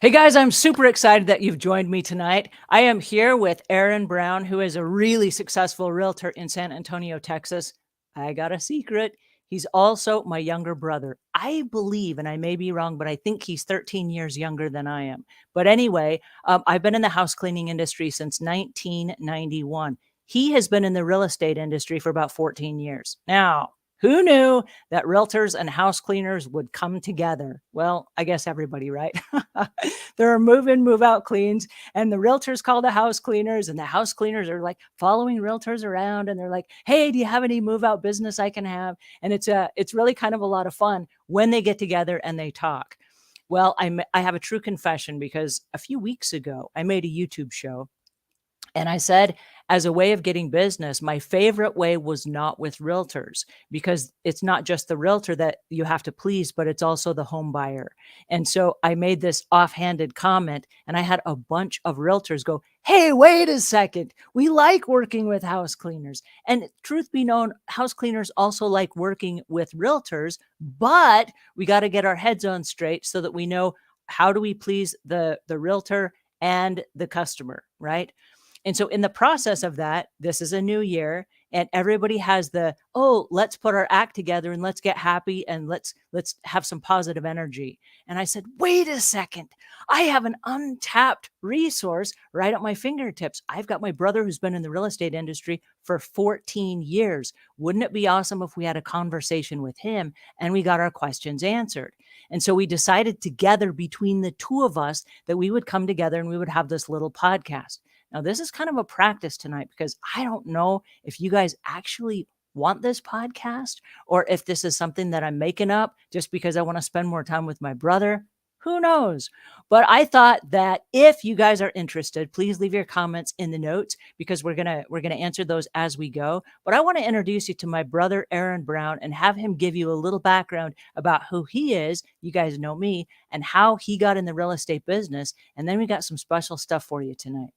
Hey guys, I'm super excited that you've joined me tonight. I am here with Aaron Brown, who is a really successful realtor in San Antonio, Texas. I got a secret. He's also my younger brother. I believe, and I may be wrong, but I think he's 13 years younger than I am. But anyway, I've been in the house cleaning industry since 1991. He has been in the real estate industry for about 14 years. Now, who knew that realtors and house cleaners would come together? Well, I guess everybody, right? There are move in, move out cleans, and the realtors call the house cleaners, and the house cleaners are like following realtors around, and they're like, "Hey, do you have any move out business I can have?" And it's really kind of a lot of fun when they get together and they talk. Well, I have a true confession because a few weeks ago I made a YouTube show and I said, as a way of getting business, my favorite way was not with realtors because it's not just the realtor that you have to please, but it's also the home buyer. And so I made this offhanded comment and I had a bunch of realtors go, "Hey, wait a second. We like working with house cleaners." And truth be known, house cleaners also like working with realtors, but we got to get our heads on straight so that we know how do we please the realtor and the customer, right? And so in the process of that, this is a new year and everybody has oh, let's put our act together and let's get happy and let's have some positive energy. And I said, "Wait a second. I have an untapped resource right at my fingertips. I've got my brother who's been in the real estate industry for 14 years. Wouldn't it be awesome if we had a conversation with him and we got our questions answered?" And so we decided together between the two of us that we would come together and we would have this little podcast. Now, this is kind of a practice tonight because I don't know if you guys actually want this podcast or if this is something that I'm making up just because I want to spend more time with my brother. Who knows? But I thought that if you guys are interested, please leave your comments in the notes because we're gonna answer those as we go. But I want to introduce you to my brother Aaron Brown and have him give you a little background about who he is. You guys know me and how he got in the real estate business. And then we got some special stuff for you tonight.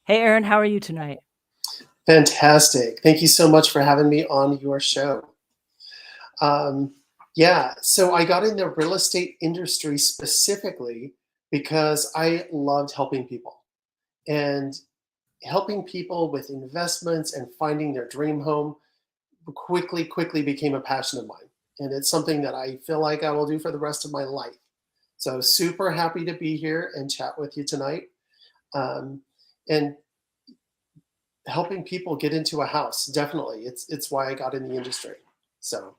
Hey, Aaron, how are you tonight? Fantastic. Thank you so much for having me on your show. Um, yeah, so I got in the real estate industry specifically because I loved helping people. And helping people with investments and finding their dream home quickly became a passion of mine. And it's something that I feel like I will do for the rest of my life. So super happy to be here and chat with you tonight. Um, and helping people get into a house, definitely. It's why I got in the industry. So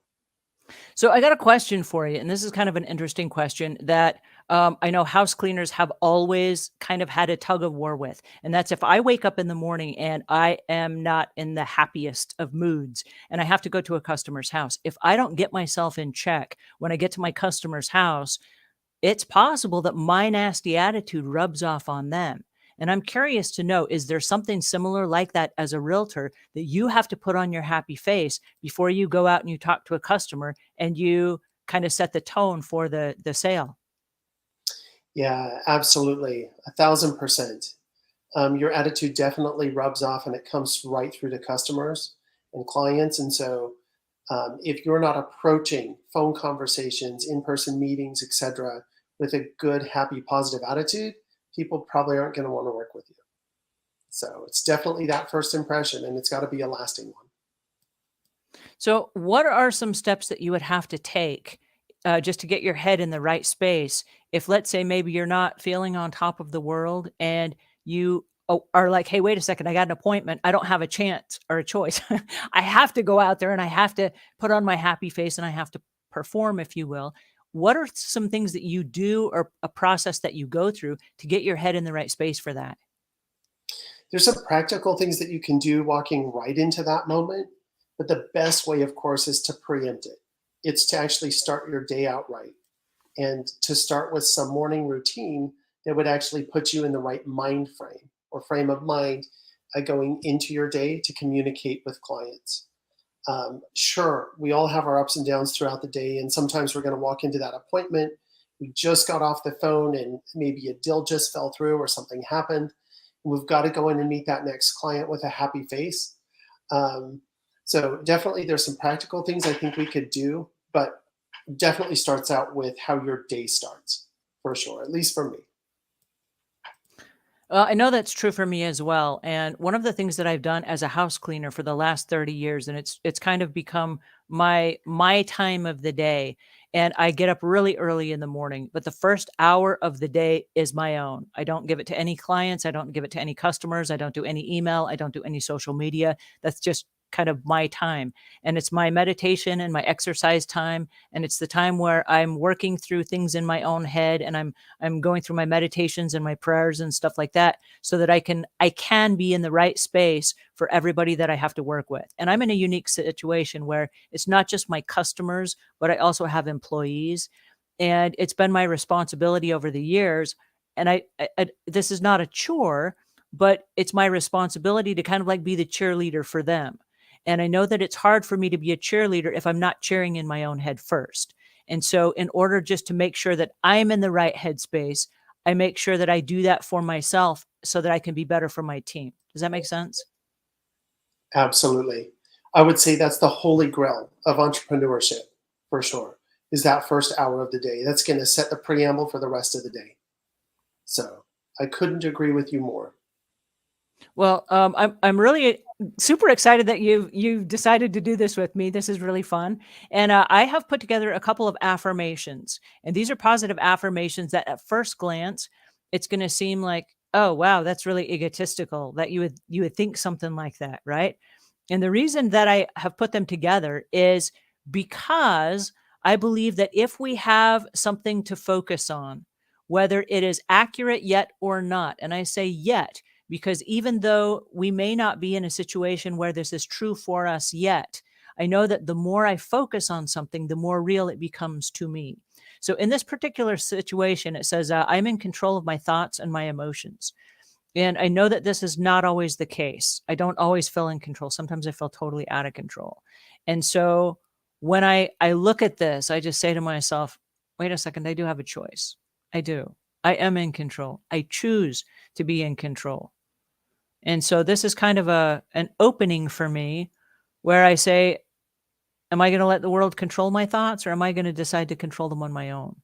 So I got a question for you, and this is kind of an interesting question that I know house cleaners have always kind of had a tug of war with, and that's if I wake up in the morning and I am not in the happiest of moods, and I have to go to a customer's house. If I don't get myself in check when I get to my customer's house, it's possible that my nasty attitude rubs off on them. And I'm curious to know, is there something similar like that as a realtor that you have to put on your happy face before you go out and you talk to a customer and you kind of set the tone for the sale? yeah, absolutely, 1,000%. Your attitude definitely rubs off, and it comes right through to customers and clients. And so, if you're not approaching phone conversations, in-person meetings, etc., with a good, happy, positive attitude, people probably aren't going to want to work with you. So it's definitely that first impression, and it's got to be a lasting one. So, what are some steps that you would have to take just to get your head in the right space? If, let's say, maybe you're not feeling on top of the world and you are like, "Hey, wait a second, I got an appointment. I don't have a chance or a choice. I have to go out there and I have to put on my happy face and I have to perform, if you will." What are some things that you do or a process that you go through to get your head in the right space for that? There's some practical things that you can do walking right into that moment, but the best way, of course, is to preempt it. It's to actually start your day out right and to start with some morning routine that would actually put you in the right mind frame or frame of mind going into your day to communicate with clients. Sure, we all have our ups and downs throughout the day, and sometimes we're going to walk into that appointment. We just got off the phone, and maybe a deal just fell through or something happened. We've got to go in and meet that next client with a happy face. Um, so definitely, there's some practical things I think we could do, but definitely starts out with how your day starts. for sure, at least for me. I know that's true for me as well. And one of the things that I've done as a house cleaner for the last 30 years, and it's kind of become my time of the day. And I get up really early in the morning, but the first hour of the day is my own. I don't give it to any clients. I don't give it to any customers. I don't do any email. I don't do any social media. That's just kind of my time. And it's my meditation and my exercise time. And it's the time where I'm working through things in my own head, and I'm going through my meditations and my prayers and stuff like that, so that I can be in the right space for everybody that I have to work with. And I'm in a unique situation where it's not just my customers, but I also have employees. And it's been my responsibility over the years. And this is not a chore, but it's my responsibility to kind of like be the cheerleader for them. And I know that it's hard for me to be a cheerleader if I'm not cheering in my own head first. And so, in order just to make sure that I'm in the right headspace, I make sure that I do that for myself so that I can be better for my team. Does that make sense? Absolutely. I would say that's the holy grail of entrepreneurship, for sure, is that first hour of the day. That's going to set the preamble for the rest of the day. So I couldn't agree with you more. Well, I'm really super excited that you've decided to do this with me. This is really fun, and I have put together a couple of affirmations, and these are positive affirmations that, at first glance, it's going to seem like, oh wow, that's really egotistical that you would think something like that, right? And the reason that I have put them together is because I believe that if we have something to focus on, whether it is accurate yet or not, and I say yet because even though we may not be in a situation where this is true for us yet, I know that the more I focus on something, the more real it becomes to me. So in this particular situation, it says, I'm in control of my thoughts and my emotions. And I know that this is not always the case. I don't always feel in control. Sometimes I feel totally out of control. And so when I look at this, I just say to myself, wait a second, I do have a choice. I do. I am in control. I choose to be in control. And so this is kind of an opening for me where I say, am I going to let the world control my thoughts, or am I going to decide to control them on my own?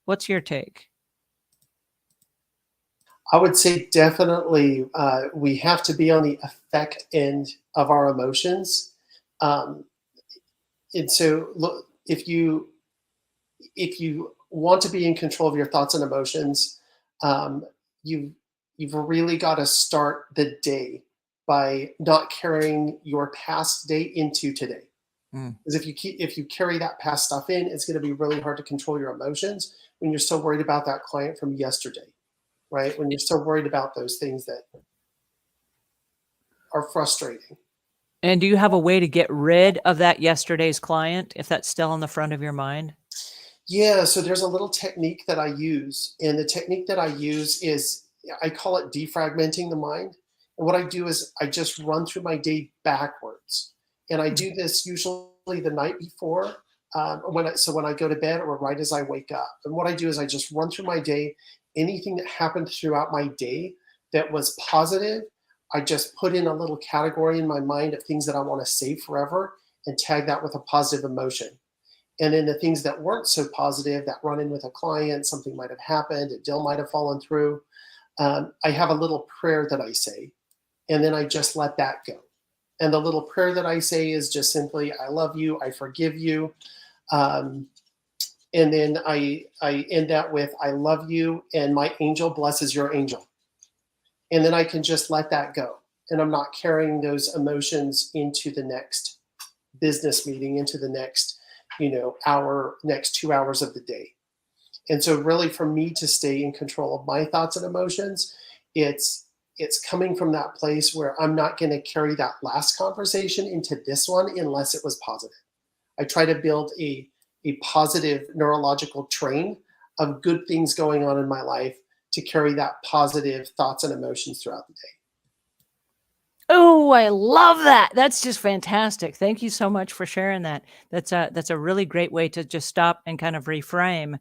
What's your take? I would say definitely we have to be on the effect end of our emotions. Um, and so look, if you want to be in control of your thoughts and emotions, um, you you've really got to start the day by not carrying your past day into today. Mm. Because if you carry that past stuff in, it's going to be really hard to control your emotions when you're still worried about that client from yesterday, right? When you're still worried about those things that are frustrating. And do you have a way to get rid of that yesterday's client if that's still on the front of your mind? Yeah, so there's a little technique that I use, and the technique that I use is I call it defragmenting the mind. And what I do is I just run through my day backwards, and I Mm. do this usually the night before, when I go to bed or right as I wake up. And what I do is I just run through my day, anything that happened throughout my day that was positive, I just put in a little category in my mind of things that I want to save forever and tag that with a positive emotion. And then the things that weren't so positive that run in with a client, something might have happened, a deal might have fallen through. I have a little prayer that I say, and then I just let that go. And the little prayer that I say is just simply, I love you, I forgive you. Um, and then I end that with, I love you, and my angel blesses your angel. And then I can just let that go. And I'm not carrying those emotions into the next business meeting, into the next hour, next 2 hours of the day. And so really for me to stay in control of my thoughts and emotions, it's coming from that place where I'm not going to carry that last conversation into this one unless it was positive. I try to build a positive neurological train of good things going on in my life to carry that positive thoughts and emotions throughout the day. Oh, I love that. That's just fantastic. Thank you so much for sharing that. That's a really great way to just stop and kind of reframe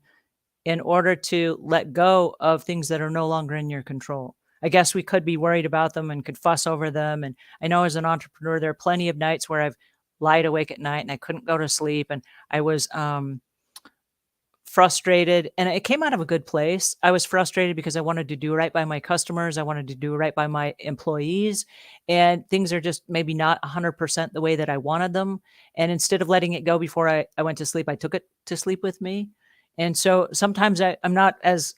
in order to let go of things that are no longer in your control. I guess we could be worried about them and could fuss over them. And I know as an entrepreneur, there are plenty of nights where I've lied awake at night and I couldn't go to sleep. And I was frustrated, and it came out of a good place. I was frustrated because I wanted to do right by my customers. I wanted to do right by my employees, and things are just maybe not 100% the way that I wanted them. And instead of letting it go before I went to sleep, I took it to sleep with me. And so sometimes I'm not as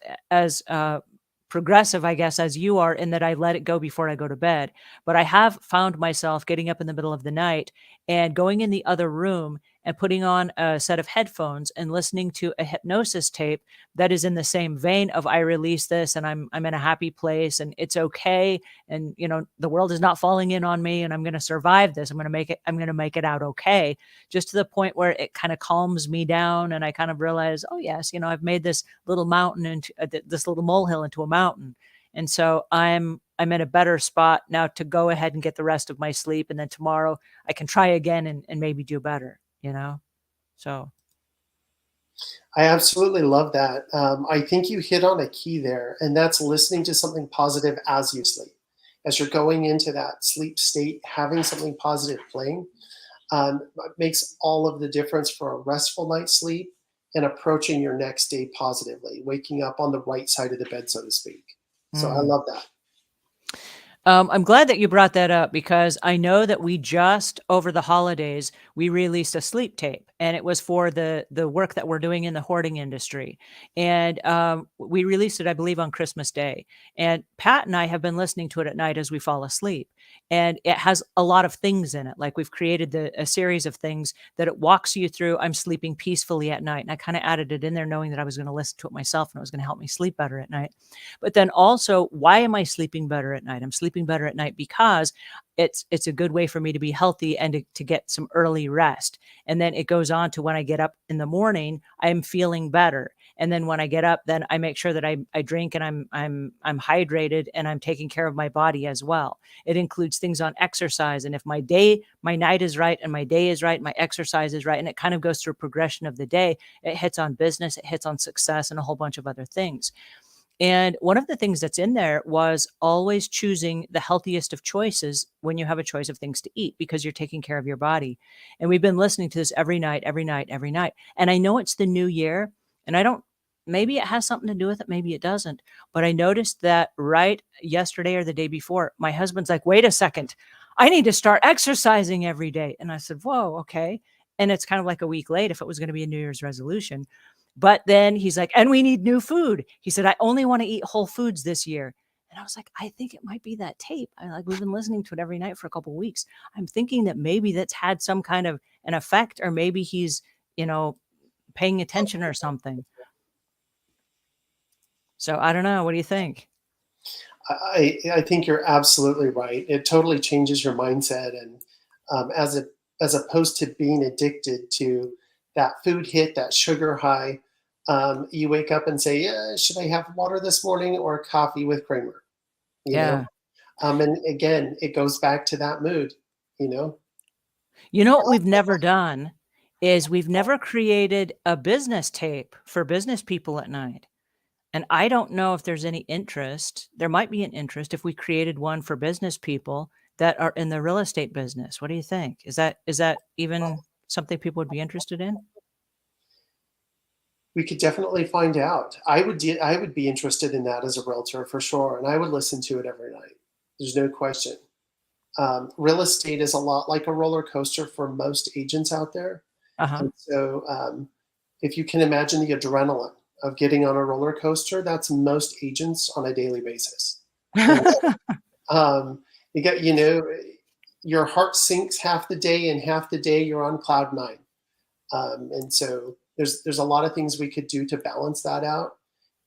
progressive, I guess, as you are in that I let it go before I go to bed. But I have found myself getting up in the middle of the night and going in the other room and putting on a set of headphones and listening to a hypnosis tape that is in the same vein of I release this and I'm in a happy place and it's okay. And the world is not falling in on me and I'm going to survive this. I'm going to make it out okay. Just to the point where it kind of calms me down and I kind of realize, oh yes, I've made this little mountain into this little molehill into a mountain. And so I'm in a better spot now to go ahead and get the rest of my sleep. And then tomorrow I can try again and maybe do better, So I absolutely love that. I think you hit on a key there, and that's listening to something positive as you sleep. As you're going into that sleep state, having something positive playing makes all of the difference for a restful night's sleep and approaching your next day positively, waking up on the right side of the bed, so to speak. So I mm. love that. I'm glad that you brought that up because I know that we just over the holidays we released a sleep tape, and it was for the work that we're doing in the hoarding industry, and we released it, I believe, on Christmas Day. And Pat and I have been listening to it at night as we fall asleep, and it has a lot of things in it. Like we've created a series of things that it walks you through. I'm sleeping peacefully at night, and I kind of added it in there knowing that I was going to listen to it myself and it was going to help me sleep better at night. But then also, why am I sleeping better at night? I'm sleeping better at night because it's a good way for me to be healthy and to get some early rest. And then it goes on to when I get up in the morning, I'm feeling better. And then when I get up, then I make sure that I drink and I'm hydrated and I'm taking care of my body as well. It includes things on exercise. And if my night is right and my day is right, my exercise is right, and it kind of goes through a progression of the day, it hits on business, it hits on success and a whole bunch of other things. And one of the things that's in there was always choosing the healthiest of choices when you have a choice of things to eat because you're taking care of your body. And we've been listening to this every night, every night, every night. And I know it's the new year, and I don't, maybe it has something to do with it, maybe it doesn't. But I noticed that right yesterday or the day before, my husband's like, wait a second, I need to start exercising every day. And I said, whoa, okay. And it's kind of like a week late if it was going to be a New Year's resolution. But then he's like, and we need new food. He said, I only want to eat whole foods this year. And I was like, I think it might be that tape. We've been listening to it every night for a couple of weeks. I'm thinking that maybe that's had some kind of an effect, or maybe he's, you know, paying attention or something. So I don't know. What do you think? I think you're absolutely right. It totally changes your mindset, and as opposed to being addicted to that food hit, that sugar high, you wake up and say, "Yeah, should I have water this morning or coffee with creamer?" You know, Yeah. and again, it goes back to that mood. You know, You know what we've never done is we've never created a business tape for business people at night. And I don't know if there's any interest. There might be an interest if we created one for business people that are in the real estate business. What do you think? Is that even something people would be interested in? we could definitely find out. I would be interested in that as a realtor for sure, and I would listen to it every night. There's no question. Real estate is a lot like a roller coaster for most agents out there. Uh-huh. And so, if you can imagine the adrenaline of getting on a roller coaster, that's most agents on a daily basis. And you got, your heart sinks half the day, and half the day you're on cloud nine. And so there's a lot of things we could do to balance that out.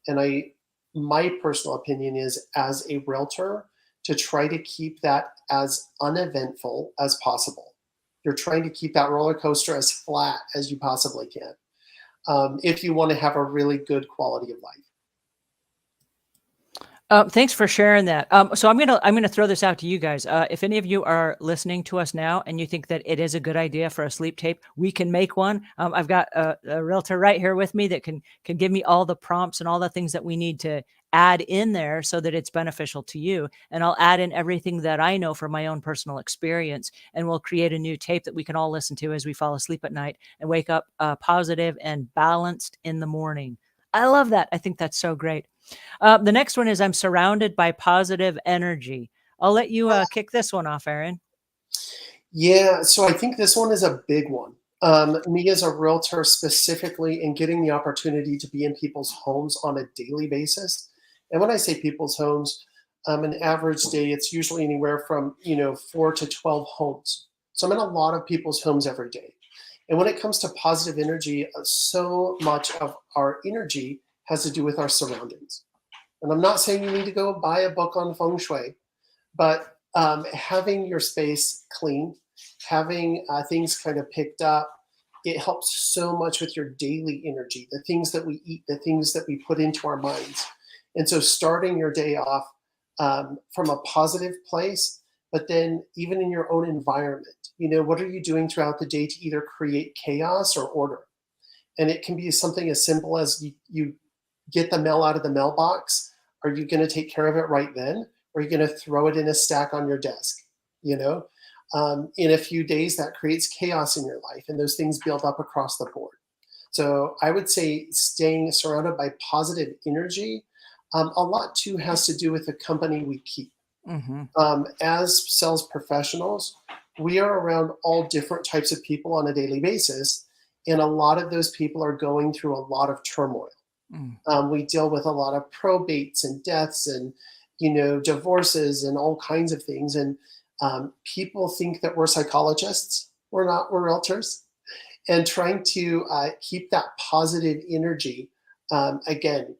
And my personal opinion is, as a realtor, to try to keep that as uneventful as possible. You're trying to keep that roller coaster as flat as you possibly can, if you want to have a really good quality of life. Thanks for sharing that. So I'm gonna throw this out to you guys. If any of you are listening to us now and you think that it is a good idea for a sleep tape, we can make one. I've got a realtor right here with me that can give me all the prompts and all the things that we need to add in there so that it's beneficial to you. And I'll add in everything that I know from my own personal experience, and we'll create a new tape that we can all listen to as we fall asleep at night and wake up positive and balanced in the morning. I love that. I think that's so great. The next one is I'm surrounded by positive energy. I'll let you kick this one off, Aaron. Yeah, so I think this one is a big one. Me as a realtor specifically, and getting the opportunity to be in people's homes on a daily basis. And when I say people's homes, an average day, it's usually anywhere from 4 to 12 homes. So I'm in a lot of people's homes every day. And when it comes to positive energy, so much of our energy has to do with our surroundings. And I'm not saying you need to go buy a book on feng shui, but having your space clean, having things kind of picked up, it helps so much with your daily energy, the things that we eat, the things that we put into our minds. And so starting your day off from a positive place, but then even in your own environment, what are you doing throughout the day to either create chaos or order? And it can be something as simple as you get the mail out of the mailbox. Are you going to take care of it right then? Or are you going to throw it in a stack on your desk? You know, in a few days, that creates chaos in your life, and those things build up across the board. So I would say staying surrounded by positive energy. A lot too has to do with the company we keep. Mm-hmm. As sales professionals, we are around all different types of people on a daily basis, and a lot of those people are going through a lot of turmoil. Mm. We deal with a lot of probates and deaths and divorces and all kinds of things. And people think that we're psychologists. We're not. We're realtors. And trying to keep that positive energy. Again,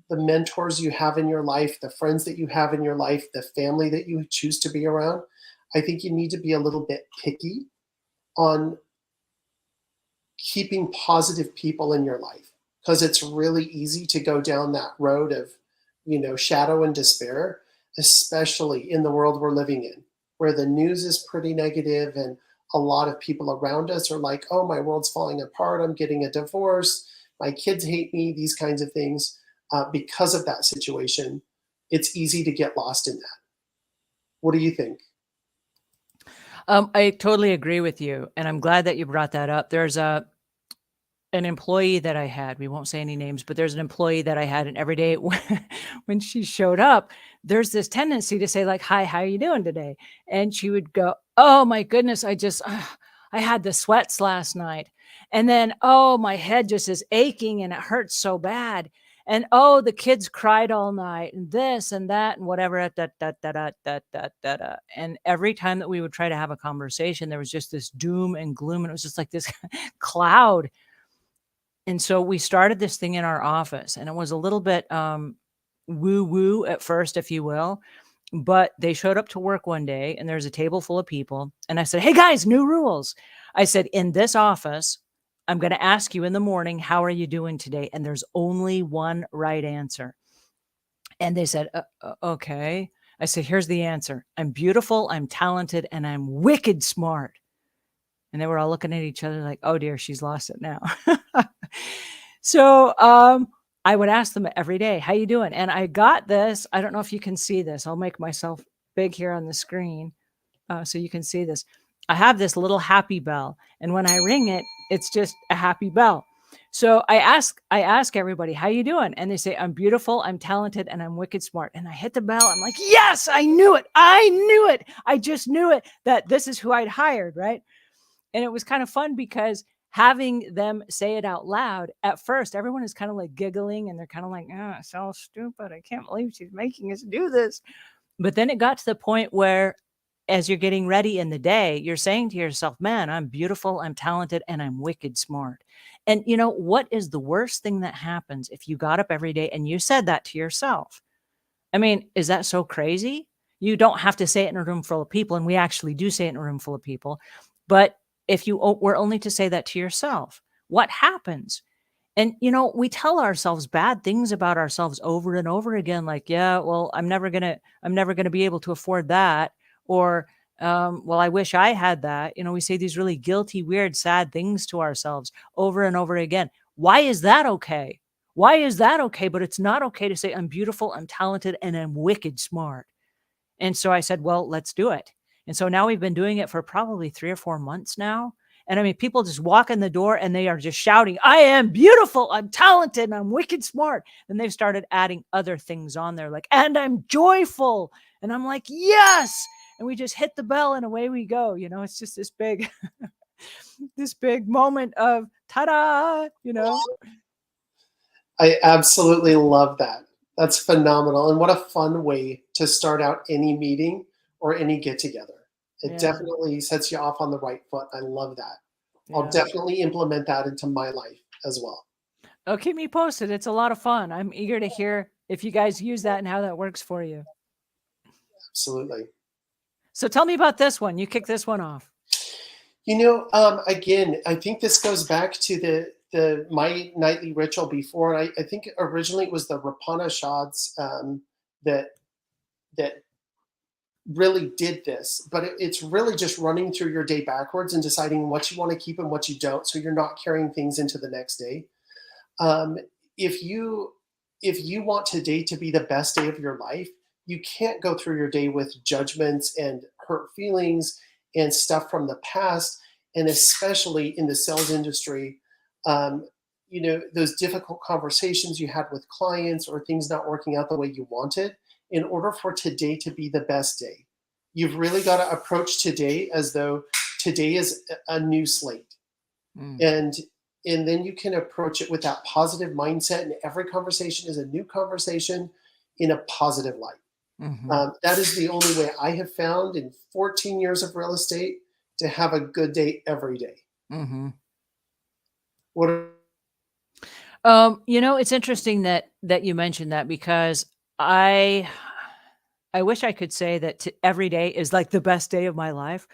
the mentors you have in your life, the friends that you have in your life, the family that you choose to be around. I think you need to be a little bit picky on keeping positive people in your life, because it's really easy to go down that road of shadow and despair, especially in the world we're living in, where the news is pretty negative and a lot of people around us are like, oh, my world's falling apart, I'm getting a divorce, my kids hate me, these kinds of things. Because of that situation, it's easy to get lost in that. What do you think? I totally agree with you, and I'm glad that you brought that up. There's an employee that I had, we won't say any names, but there's an employee that I had, and every day when she showed up, there's this tendency to say like, "Hi, how are you doing today?" And she would go, "Oh my goodness, I had the sweats last night." And then, "Oh, my head just is aching and it hurts so bad." And, "Oh, the kids cried all night and this and that and whatever, da, da, da, da, da, da, da, da." And every time that we would try to have a conversation, there was just this doom and gloom, and it was just like this cloud. And so we started this thing in our office, and it was a little bit woo woo at first, if you will. But they showed up to work one day, and there's a table full of people. And I said, "Hey guys, new rules." I said, "In this office, I'm going to ask you in the morning, how are you doing today?" And there's only one right answer. And they said, "Okay." I said, "Here's the answer: I'm beautiful, I'm talented, and I'm wicked smart." And they were all looking at each other like, "Oh dear, she's lost it now." So, I would ask them every day, "How you doing?" And I got this. I don't know if you can see this. I'll make myself big here on the screen, so you can see this. I have this little happy bell, and when I ring it, it's just a happy bell. So I ask everybody, "How you doing?" And they say, "I'm beautiful, I'm talented, and I'm wicked smart." And I hit the bell. I'm like, "Yes, I knew it. I knew it. I just knew it that this is who I'd hired," right? And it was kind of fun because having them say it out loud, at first, everyone is kind of like giggling and they're kind of like, "Oh, it's so stupid. I can't believe she's making us do this." But then it got to the point where, as you're getting ready in the day, you're saying to yourself, "Man, I'm beautiful, I'm talented, and I'm wicked smart." And you know, what is the worst thing that happens if you got up every day and you said that to yourself? I mean, is that so crazy? You don't have to say it in a room full of people, and we actually do say it in a room full of people. But if you were only to say that to yourself, what happens? And, we tell ourselves bad things about ourselves over and over again, like, yeah, well, I'm never gonna be able to afford that. Or, well, I wish I had that. We say these really guilty, weird, sad things to ourselves over and over again. Why is that okay? Why is that okay? But it's not okay to say, I'm beautiful, I'm talented, and I'm wicked smart. And so I said, "Well, let's do it." And so now we've been doing it for probably 3 or 4 months now. And I mean, people just walk in the door and they are just shouting, "I am beautiful, I'm talented, and I'm wicked smart." And they've started adding other things on there like, "And I'm joyful." And I'm like, "Yes." And we just hit the bell and away we go. It's just this big this big moment of ta-da. I absolutely love that. That's phenomenal. And what a fun way to start out any meeting or any get together. It Yeah, definitely sets you off on the right foot. I love that. I'll yeah. definitely implement that into my life as well. Oh, keep me posted. It's a lot of fun. I'm eager to hear if you guys use that and how that works for you. Absolutely. So tell me about this one. You kick this one off. Again, I think this goes back to the my nightly ritual before. I think originally it was the Rapanishads that that really did this, but it's really just running through your day backwards and deciding what you want to keep and what you don't, so you're not carrying things into the next day. Um, if you want today to be the best day of your life, you can't go through your day with judgments and hurt feelings and stuff from the past. And especially in the sales industry, um, those difficult conversations you had with clients or things not working out the way you wanted. In order for today to be the best day, you've really got to approach today as though today is a new slate. Mm, And and then you can approach it with that positive mindset, and every conversation is a new conversation in a positive light. mhm, That is the only way I have found in 14 years of real estate to have a good day every day. mhm. What are It's interesting that you mentioned that because I I wish I could say that every day is like the best day of my life,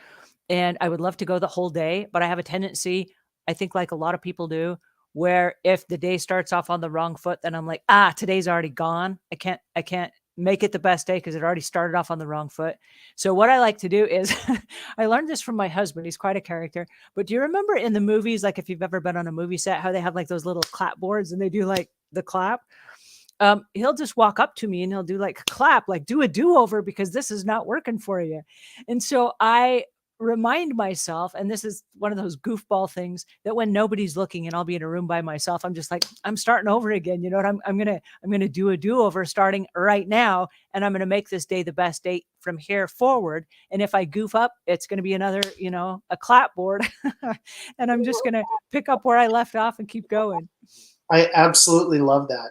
and I would love to go the whole day, but I have a tendency, I think like a lot of people do, where if the day starts off on the wrong foot, then I'm like, "Ah, today's already gone. I can't make it the best day because it already started off on the wrong foot." So what I like to do is I learned this from my husband. He's quite a character. But do you remember in the movies, like if you've ever been on a movie set, how they have like those little clapboards and they do like the clap? He'll just walk up to me and he'll do like clap, like do a do-over because this is not working for you. And so I remind myself, and this is one of those goofball things that when nobody's looking and I'll be in a room by myself, I'm just like, I'm starting over again. You know what? I'm gonna do a do-over starting right now, and I'm gonna make this day the best day from here forward. And if I goof up, it's gonna be another, a clapboard. And I'm just gonna pick up where I left off and keep going. I absolutely love that.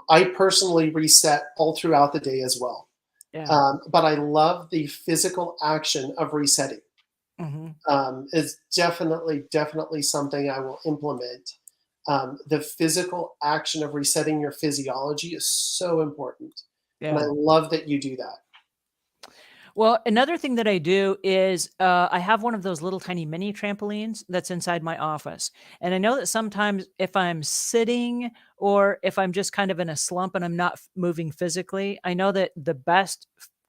I personally reset all throughout the day as well. Yeah. But I love the physical action of resetting. Hmm. Is definitely something I will implement. The physical action of resetting your physiology is so important, and I Yeah. love that you do that. Well, another thing that I do is I have one of those little tiny mini trampolines that's inside my office. And I know that sometimes if I'm sitting or if I'm just kind of in a slump and I'm not moving physically, I know that the best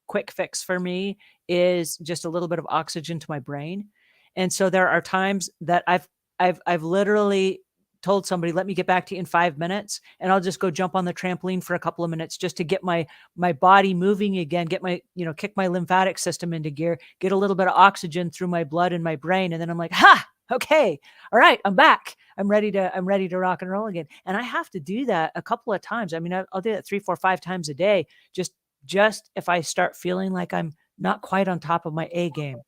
quick fix for me is just a little bit of oxygen to my brain. And so there are times that I've literally told somebody, let me get back to you in 5 minutes. And I'll just go jump on the trampoline for a couple of minutes just to get my body moving again, get kick my lymphatic system into gear, get a little bit of oxygen through my blood and my brain. And then I'm like, ha, okay, all right, I'm back. I'm ready to rock and roll again. And I have to do that a couple of times. I mean, I'll do it 3, 4, 5 times a day. Just if I start feeling like I'm not quite on top of my A game.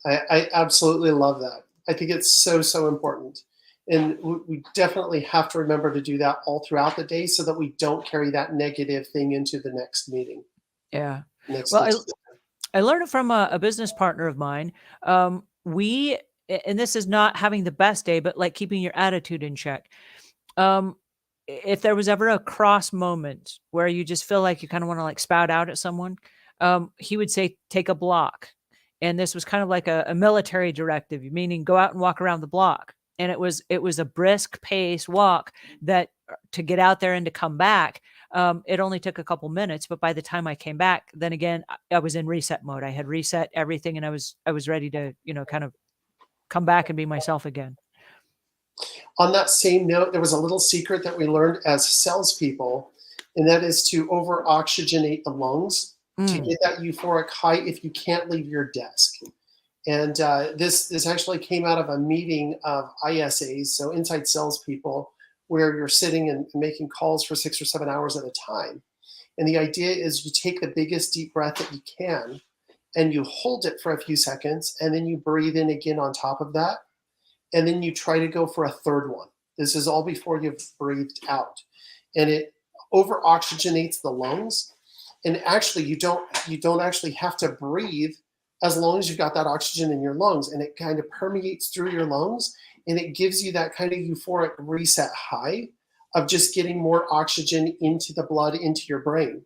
I absolutely love that. I think it's so important, and we definitely have to remember to do that all throughout the day so that we don't carry that negative thing into the next meeting, Yeah. next Well, get. I learned it from a business partner of mine. And this is not having the best day, but like keeping your attitude in check. Um, if there was ever a cross moment where you just feel like you kind of want to like spout out at someone, he would say, take a block. And this was kind of like a military directive, meaning go out and walk around the block. And it was a brisk pace walk that to get out there and to come back, it only took a couple minutes. But by the time I came back, then again, I was in reset mode. I had reset everything, and I was ready to, kind of come back and be myself again. On that same note, there was a little secret that we learned as salespeople, and that is to over oxygenate the lungs to Mm. get that euphoric high if you can't leave your desk. And this actually came out of a meeting of ISAs, so inside salespeople, where you're sitting and making calls for 6 or 7 hours at a time. And the idea is you take the biggest deep breath that you can, and you hold it for a few seconds, and then you breathe in again on top of that, and then you try to go for a third one. This is all before you've breathed out, and it over oxygenates the lungs. And actually, you don't actually have to breathe as long as you've got that oxygen in your lungs, and it kind of permeates through your lungs, and it gives you that kind of euphoric reset high of just getting more oxygen into the blood, into your brain.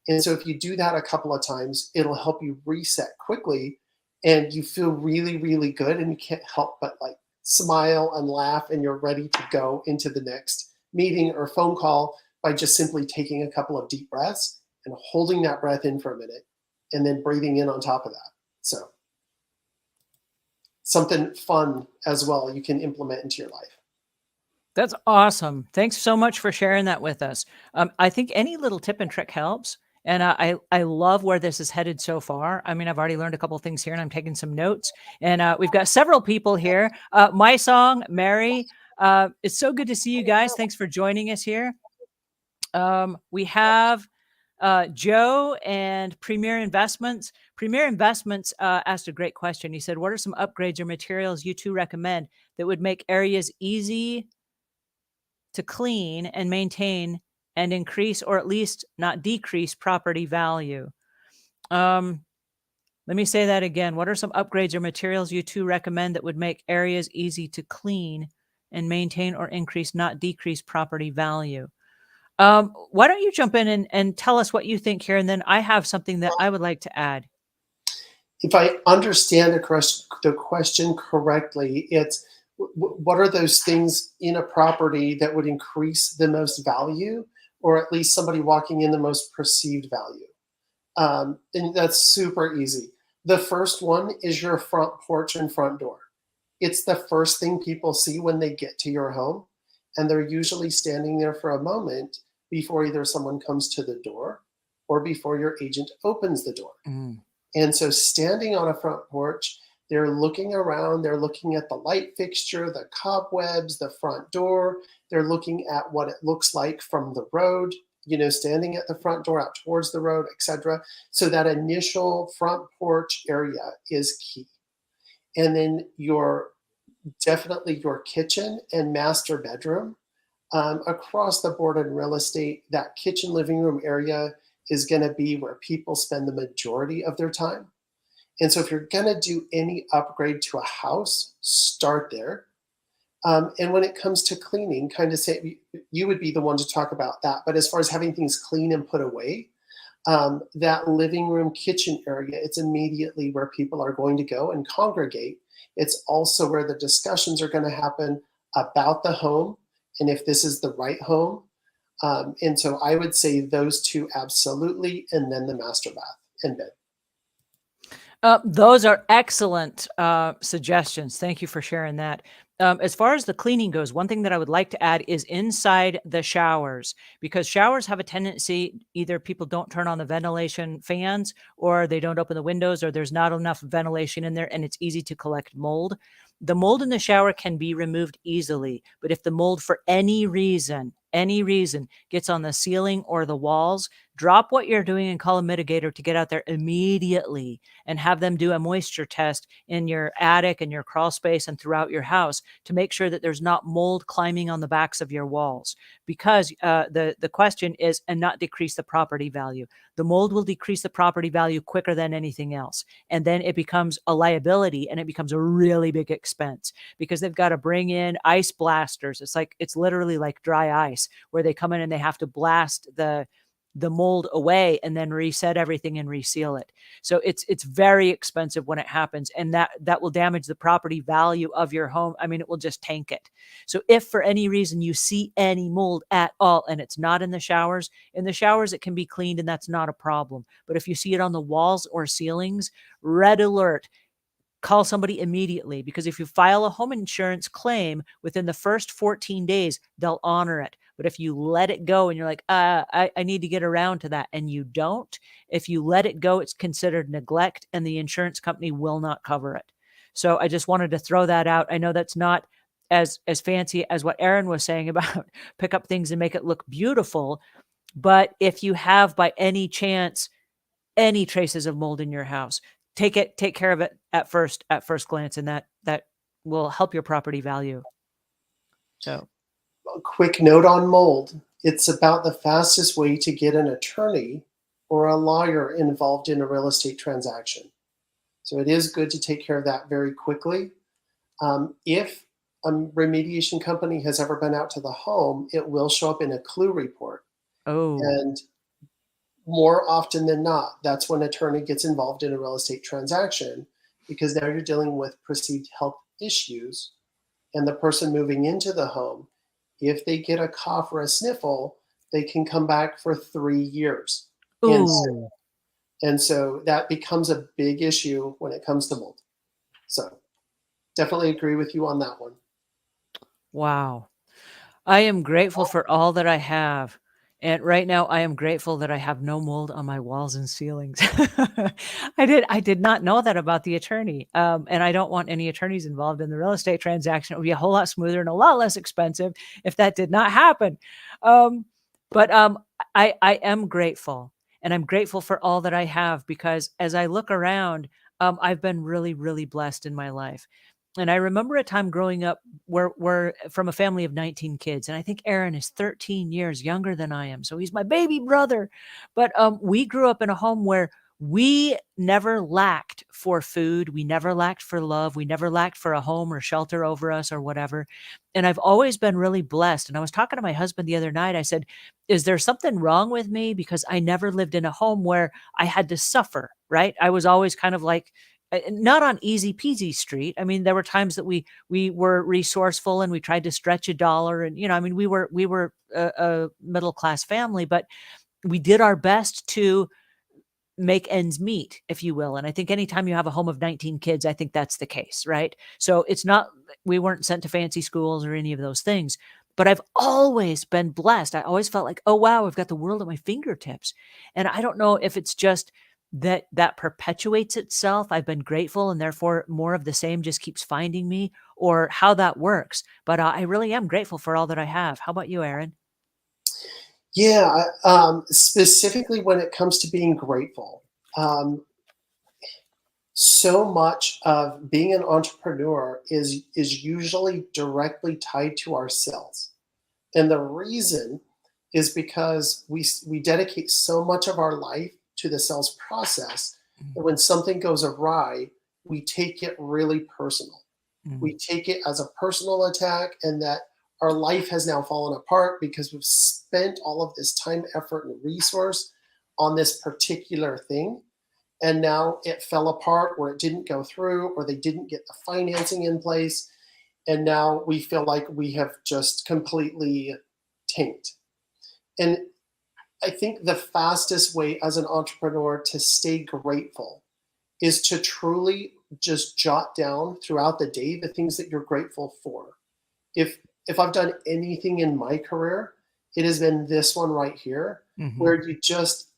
And so if you do that a couple of times, it'll help you reset quickly, and you feel really, really good, and you can't help but like smile and laugh, and you're ready to go into the next meeting or phone call by just simply taking a couple of deep breaths and holding that breath in for a minute and then breathing in on top of that. So something fun as well you can implement into your life. That's awesome. Thanks so much for sharing that with us. I think any little tip and trick helps. And I love where this is headed so far. I mean, I've already learned a couple of things here, and I'm taking some notes. And we've got several people here. My song, Mary. It's so good to see you guys. Thanks for joining us here. We have Joe and Premier Investments. Premier Investments asked a great question. He said, "What are some upgrades or materials you two recommend that would make areas easy to clean and maintain and increase, or at least not decrease, property value?" Um, Let me say that again. What are some upgrades or materials you two recommend that would make areas easy to clean and maintain or increase, not decrease, property value? Why don't you jump in and tell us what you think here, and then I have something that I would like to add. If I understand the question correctly, it's what are those things in a property that would increase the most value, or at least somebody walking in the most perceived value? And that's super easy. The first one is your front porch and front door. It's the first thing people see when they get to your home, and they're usually standing there for a moment before either someone comes to the door or before your agent opens the door. Mm. And so, standing on a front porch, they're looking around, they're looking at the light fixture, the cobwebs, the front door, they're looking at what it looks like from the road, standing at the front door out towards the road, etc. So, that initial front porch area is key. And then definitely your kitchen and master bedroom. Across the board in real estate, that kitchen living room area is going to be where people spend the majority of their time. And so if you're going to do any upgrade to a house, start there. And when it comes to cleaning, kind of say you would be the one to talk about that. But as far as having things clean and put away, that living room kitchen area, it's immediately where people are going to go and congregate. It's also where the discussions are going to happen about the home and if this is the right home. And so I would say those two absolutely, and then the master bath and bed. Those are excellent suggestions. Thank you for sharing that. As far as the cleaning goes, one thing that I would like to add is inside the showers, because showers have a tendency, either people don't turn on the ventilation fans, or they don't open the windows, or there's not enough ventilation in there, and it's easy to collect mold. The mold in the shower can be removed easily, but if the mold for any reason gets on the ceiling or the walls, drop what you're doing and call a mitigator to get out there immediately and have them do a moisture test in your attic and your crawl space and throughout your house to make sure that there's not mold climbing on the backs of your walls. Because the question is, and not decrease the property value. The mold will decrease the property value quicker than anything else. And then it becomes a liability, and it becomes a really big expense because they've got to bring in ice blasters. It's literally like dry ice, where they come in and they have to blast the the mold away and then reset everything and reseal it. So it's very expensive when it happens, and that will damage the property value of your home. I mean, it will just tank it. So if for any reason you see any mold at all and it's not in the showers, it can be cleaned and that's not a problem. But if you see it on the walls or ceilings, red alert. Call somebody immediately, because if you file a home insurance claim within the first 14 days, they'll honor it. But if you let it go and you're like, I need to get around to that, and you don't, if you let it go, it's considered neglect and the insurance company will not cover it. So I just wanted to throw that out. I know that's not as fancy as what Aaron was saying about pick up things and make it look beautiful. But if you have by any chance any traces of mold in your house, take care of it at first glance, and that will help your property value. So A quick note on mold. It's about the fastest way to get an attorney or a lawyer involved in a real estate transaction. So it is good to take care of that very quickly. If a remediation company has ever been out to the home, it will show up in a clue report. oh And more often than not, that's when an attorney gets involved in a real estate transaction, because now you're dealing with perceived health issues. And the person moving into the home, if they get a cough or a sniffle, they can come back for 3 years. ooh And so that becomes a big issue when it comes to mold. So definitely agree with you on that one. wow. I am grateful for all that I have. And right now, I am grateful that I have no mold on my walls and ceilings. I did not know that about the attorney. And I don't want any attorneys involved in the real estate transaction. It would be a whole lot smoother and a lot less expensive if that did not happen. But I am grateful, and I'm grateful for all that I have, because as I look around, I've been really, really blessed in my life. And I remember a time growing up where we're from a family of 19 kids. And I think Aaron is 13 years younger than I am. So he's my baby brother. But we grew up in a home where we never lacked for food. We never lacked for love. We never lacked for a home or shelter over us or whatever. And I've always been really blessed. And I was talking to my husband the other night. I said, is there something wrong with me? Because I never lived in a home where I had to suffer, right? I was always kind of like, not on easy peasy street. I mean, there were times that we were resourceful and we tried to stretch a dollar, and I mean, we were a middle class family, but we did our best to make ends meet, if you will. And I think anytime you have a home of 19 kids, I think that's the case, right? So it's not, we weren't sent to fancy schools or any of those things, but I've always been blessed. I always felt like, oh, wow, I've got the world at my fingertips. And I don't know if it's just that perpetuates itself. I've been grateful, and therefore more of the same just keeps finding me, or how that works. But I really am grateful for all that I have. How about you, Aaron? Yeah, specifically when it comes to being grateful. Um, so much of being an entrepreneur is usually directly tied to our sales. And the reason is because we dedicate so much of our life to the sales process that when something goes awry, we take it really personal. Mm, We take it as a personal attack, and that our life has now fallen apart because we've spent all of this time, effort, and resource on this particular thing. And now it fell apart, or it didn't go through, or they didn't get the financing in place. And now we feel like we have just completely tanked. And I think the fastest way as an entrepreneur to stay grateful is to truly just jot down throughout the day the things that you're grateful for. If I've done anything in my career, it has been this one right here, mhm, where you just,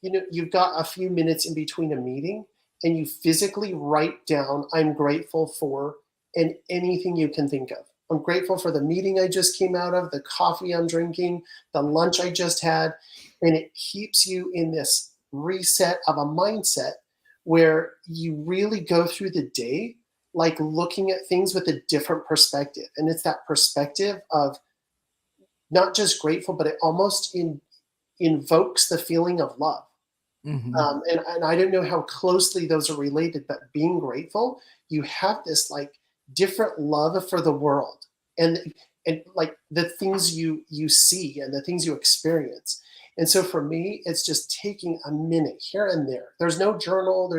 you've got a few minutes in between a meeting and you physically write down, I'm grateful for, and anything you can think of. I'm grateful for the meeting I just came out of, the coffee I'm drinking, the lunch I just had. And it keeps you in this reset of a mindset where you really go through the day like looking at things with a different perspective. And it's that perspective of not just grateful, but it almost invokes the feeling of love. mhm, And I don't know how closely those are related, but being grateful, you have this like different love for the world, and like the things you see and the things you experience. And so for me, it's just taking a minute here and there. There's no journal,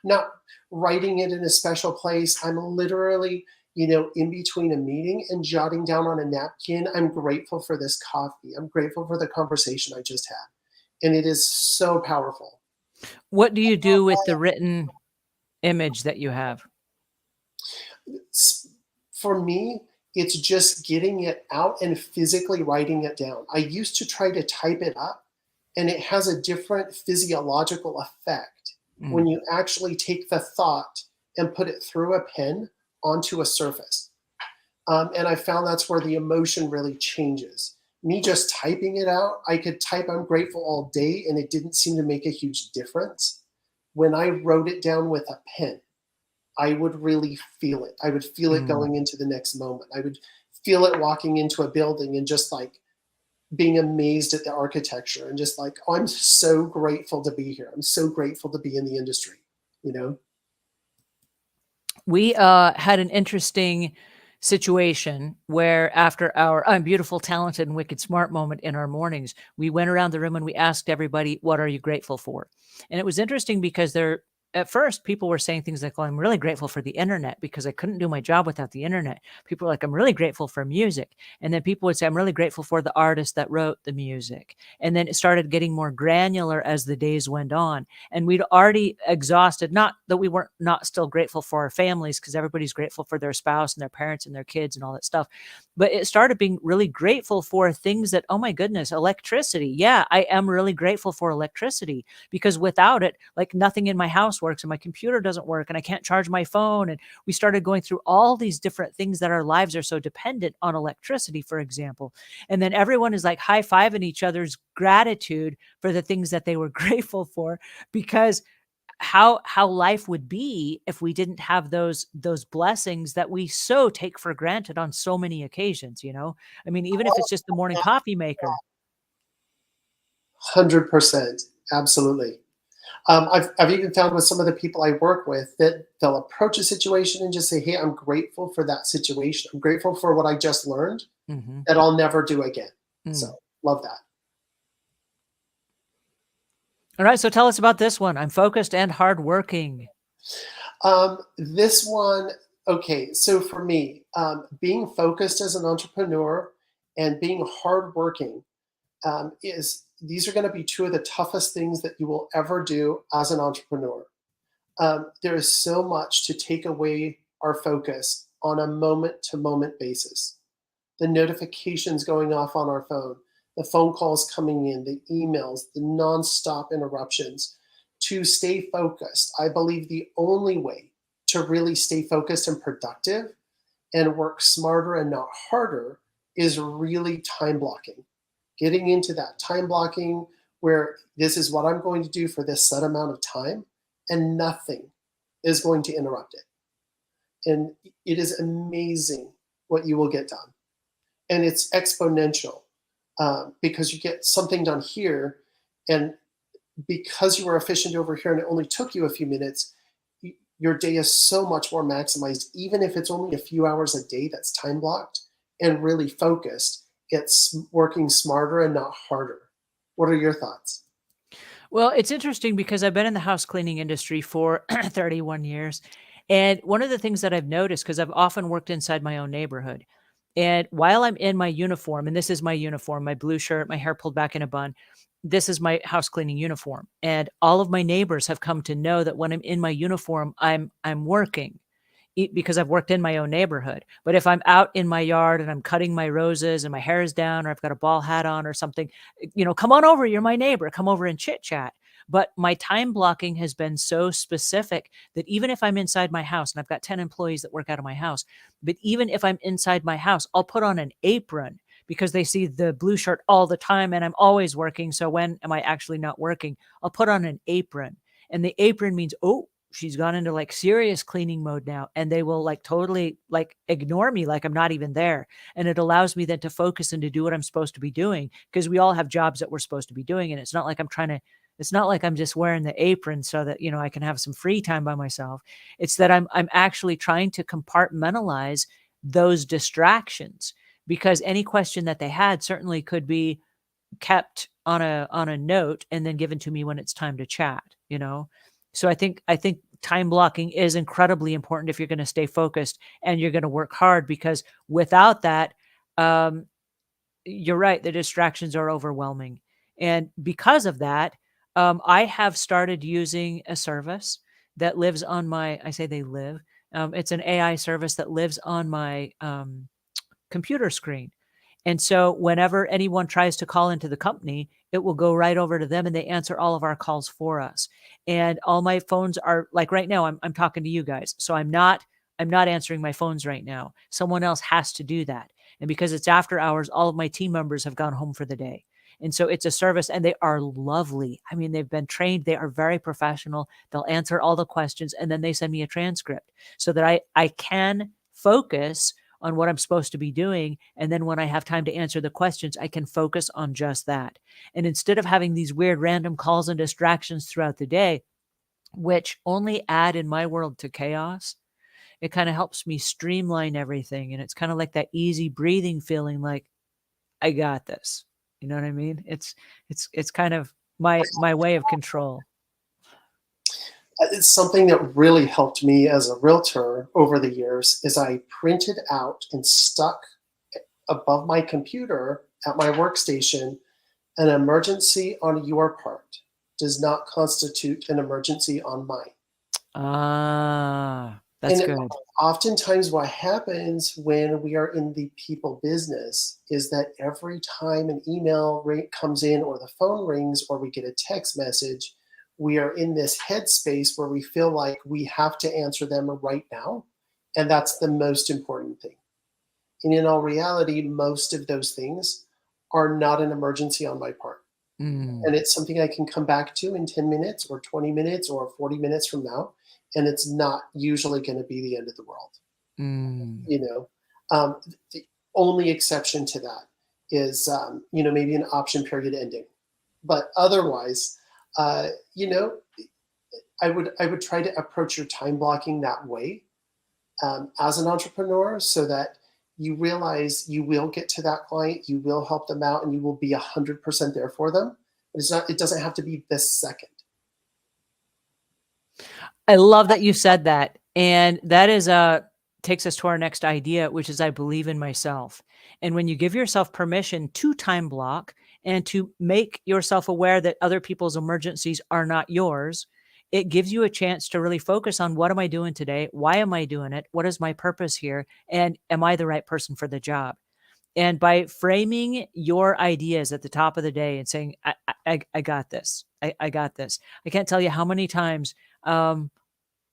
not writing it in a special place. I'm literally, in between a meeting and jotting down on a napkin, I'm grateful for this coffee. I'm grateful for the conversation I just had. And it is so powerful. What do you do with the written image that you have? For me, it's just getting it out and physically writing it down. I used to try to type it up, and it has a different physiological effect when Mm. you actually take the thought and put it through a pen onto a surface. And I found that's where the emotion really changes. Me just typing it out, I could type I'm grateful all day, and it didn't seem to make a huge difference. When I wrote it down with a pen, I would really feel it. I would feel it Mm. going into the next moment. I would feel it walking into a building and just like being amazed at the architecture and just like, oh, I'm so grateful to be here. I'm so grateful to be in the industry, you know? We had an interesting situation where after our beautiful, talented, and wicked smart moment in our mornings, we went around the room and we asked everybody, "What are you grateful for?" And it was interesting because at first, people were saying things like, "Well, I'm really grateful for the internet because I couldn't do my job without the internet." People were like, "I'm really grateful for music." And then people would say, "I'm really grateful for the artist that wrote the music." And then it started getting more granular as the days went on. And we'd already exhausted, not that we weren't not still grateful for our families, because everybody's grateful for their spouse and their parents and their kids and all that stuff, but it started being really grateful for things that, oh my goodness, electricity. Yeah, I am really grateful for electricity because without it, like nothing in my house works and my computer doesn't work and I can't charge my phone. And we started going through all these different things that our lives are so dependent on electricity, for example. And then everyone is like high-fiving each other's gratitude for the things that they were grateful for, because how life would be if we didn't have those blessings that we so take for granted on so many occasions, you know? I mean, even if it's just the morning coffee maker. 100%. Absolutely. I've even found with some of the people I work with that they'll approach a situation and just say, hey, I'm grateful for that situation. I'm grateful for what I just learned Mhm. that I'll never do again. So Mm. love that. Alright, so tell us about this one. I'm focused and hardworking. This one, okay. So for me, being focused as an entrepreneur and being hardworking is these are going to be two of the toughest things that you will ever do as an entrepreneur. There is so much to take away our focus on a moment to moment basis. The notifications going off on our phone, the phone calls coming in, the emails, the nonstop interruptions. To stay focused, I believe the only way to really stay focused and productive and work smarter and not harder is really time blocking. Getting into that time blocking where this is what I'm going to do for this set amount of time and nothing is going to interrupt it. And it is amazing what you will get done. And it's exponential because you get something done here. And because you were efficient over here and it only took you a few minutes, your day is so much more maximized, even if it's only a few hours a day that's time blocked and really focused. It's working smarter and not harder. What are your thoughts? Well, it's interesting because I've been in the house cleaning industry for 31 years. And one of the things that I've noticed, because I've often worked inside my own neighborhood, and while I'm in my uniform, and this is my uniform, my blue shirt, my hair pulled back in a bun, this is my house cleaning uniform. And all of my neighbors have come to know that when I'm in my uniform, I'm working because I've worked in my own neighborhood. But if I'm out in my yard and I'm cutting my roses and my hair is down or I've got a ball hat on or something, come on over. You're my neighbor. Come over and chit chat. But my time blocking has been so specific that even if I'm inside my house and I've got 10 employees that work out of my house, but even if I'm inside my house, I'll put on an apron because they see the blue shirt all the time and I'm always working. So when am I actually not working? I'll put on an apron. And the apron means, oh, she's gone into like serious cleaning mode now, and they will like totally like ignore me like I'm not even there. And it allows me then to focus and to do what I'm supposed to be doing, because we all have jobs that we're supposed to be doing. And it's not like I'm just wearing the apron so that, I can have some free time by myself. It's that I'm actually trying to compartmentalize those distractions, because any question that they had certainly could be, kept on a note and then given to me when it's time to chat, you know? So I think time blocking is incredibly important if you're going to stay focused and you're going to work hard, because without that, um, you're right, the distractions are overwhelming. And because of that, I have started using a service that lives on my, I say they live, it's an AI service that lives on my computer screen. And so whenever anyone tries to call into the company, it will go right over to them and they answer all of our calls for us. And all my phones are like right now, I'm talking to you guys. So I'm not answering my phones right now. Someone else has to do that. And because it's after hours, all of my team members have gone home for the day. And so it's a service and they are lovely. I mean, they've been trained, they are very professional. They'll answer all the questions and then they send me a transcript so that I can focus on what I'm supposed to be doing. And then when I have time to answer the questions, I can focus on just that. And instead of having these weird random calls and distractions throughout the day, which only add in my world to chaos, it kind of helps me streamline everything. And it's kind of like that easy breathing feeling like I got this. You know what I mean? It's kind of my way of control. It's something that really helped me as a realtor over the years is I printed out and stuck above my computer at my workstation: an emergency on your part does not constitute an emergency on mine. Ah, that's And good. oftentimes what happens when we are in the people business is that every time an email comes in or the phone rings or we get a text message, we are in this headspace where we feel like we have to answer them right now. And that's the most important thing. And in all reality, most of those things are not an emergency on my part. Mm, And it's something I can come back to in 10 minutes or 20 minutes or 40 minutes from now. And it's not usually going to be the end of the world. mm. You know, the only exception to that is, maybe an option period ending. But otherwise, uh, you know, I would try to approach your time blocking that way, as an entrepreneur, so that you realize you will get to that client, you will help them out, and you will be 100% there for them. It's not. It doesn't have to be this second. I love that you said that. And that is takes us to our next idea, which is I believe in myself. And when you give yourself permission to time block and to make yourself aware that other people's emergencies are not yours, it gives you a chance to really focus on what am I doing today? Why am I doing it? What is my purpose here? And am I the right person for the job? And by framing your ideas at the top of the day and saying, I got this. I got this. I can't tell you how many times um,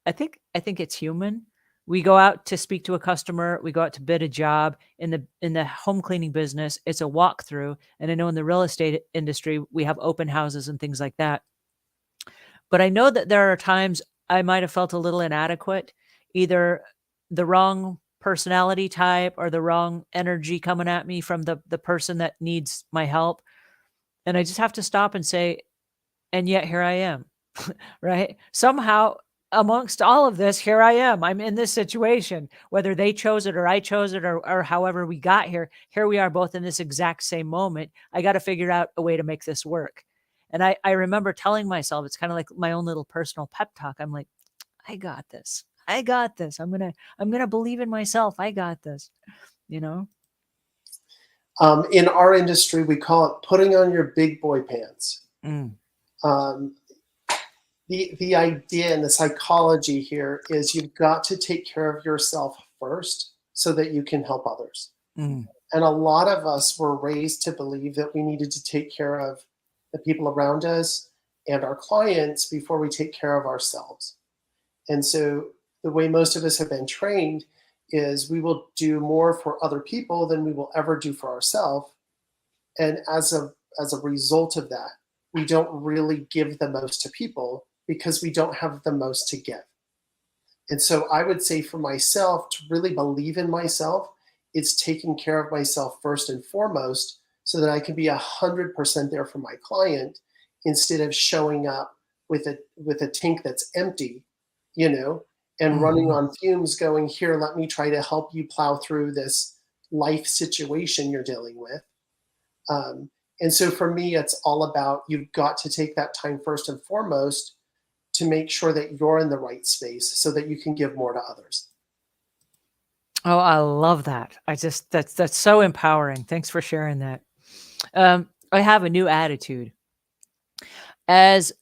I think it's human. We go out to speak to a customer, we go out to bid a job in the home cleaning business, it's a walkthrough. And I know in the real estate industry, we have open houses and things like that. But I know that there are times I might have felt a little inadequate, either the wrong personality type or the wrong energy coming at me from the person that needs my help. And I just have to stop and say, and yet here I am. Right? Somehow, amongst all of this, here I am. I'm in this situation, whether they chose it or I chose it, or however we got here. Here we are both in this exact same moment. I got to figure out a way to make this work. And I remember telling myself, it's kind of like my own little personal pep talk. I'm like, I got this. I got this. I'm gonna believe in myself. I got this. You know? In our industry, we call it putting on your big boy pants. Mm, Um, the idea and the psychology here is you've got to take care of yourself first so that you can help others. mm, And a lot of us were raised to believe that we needed to take care of the people around us and our clients before we take care of ourselves. And so the way most of us have been trained is we will do more for other people than we will ever do for ourselves. And as a result of that, we don't really give the most to people because we don't have the most to give. And so I would say for myself to really believe in myself, it's taking care of myself first and foremost so that I can be 100% there for my client instead of showing up with a tank that's empty, you know, and running mhm, on fumes going, here, let me try to help you plow through this life situation you're dealing with. Um, And so for me, it's all about, you've got to take that time first and foremost to make sure that you're in the right space so that you can give more to others. Oh, I love that. That's so empowering. Thanks for sharing that. I have a new attitude as,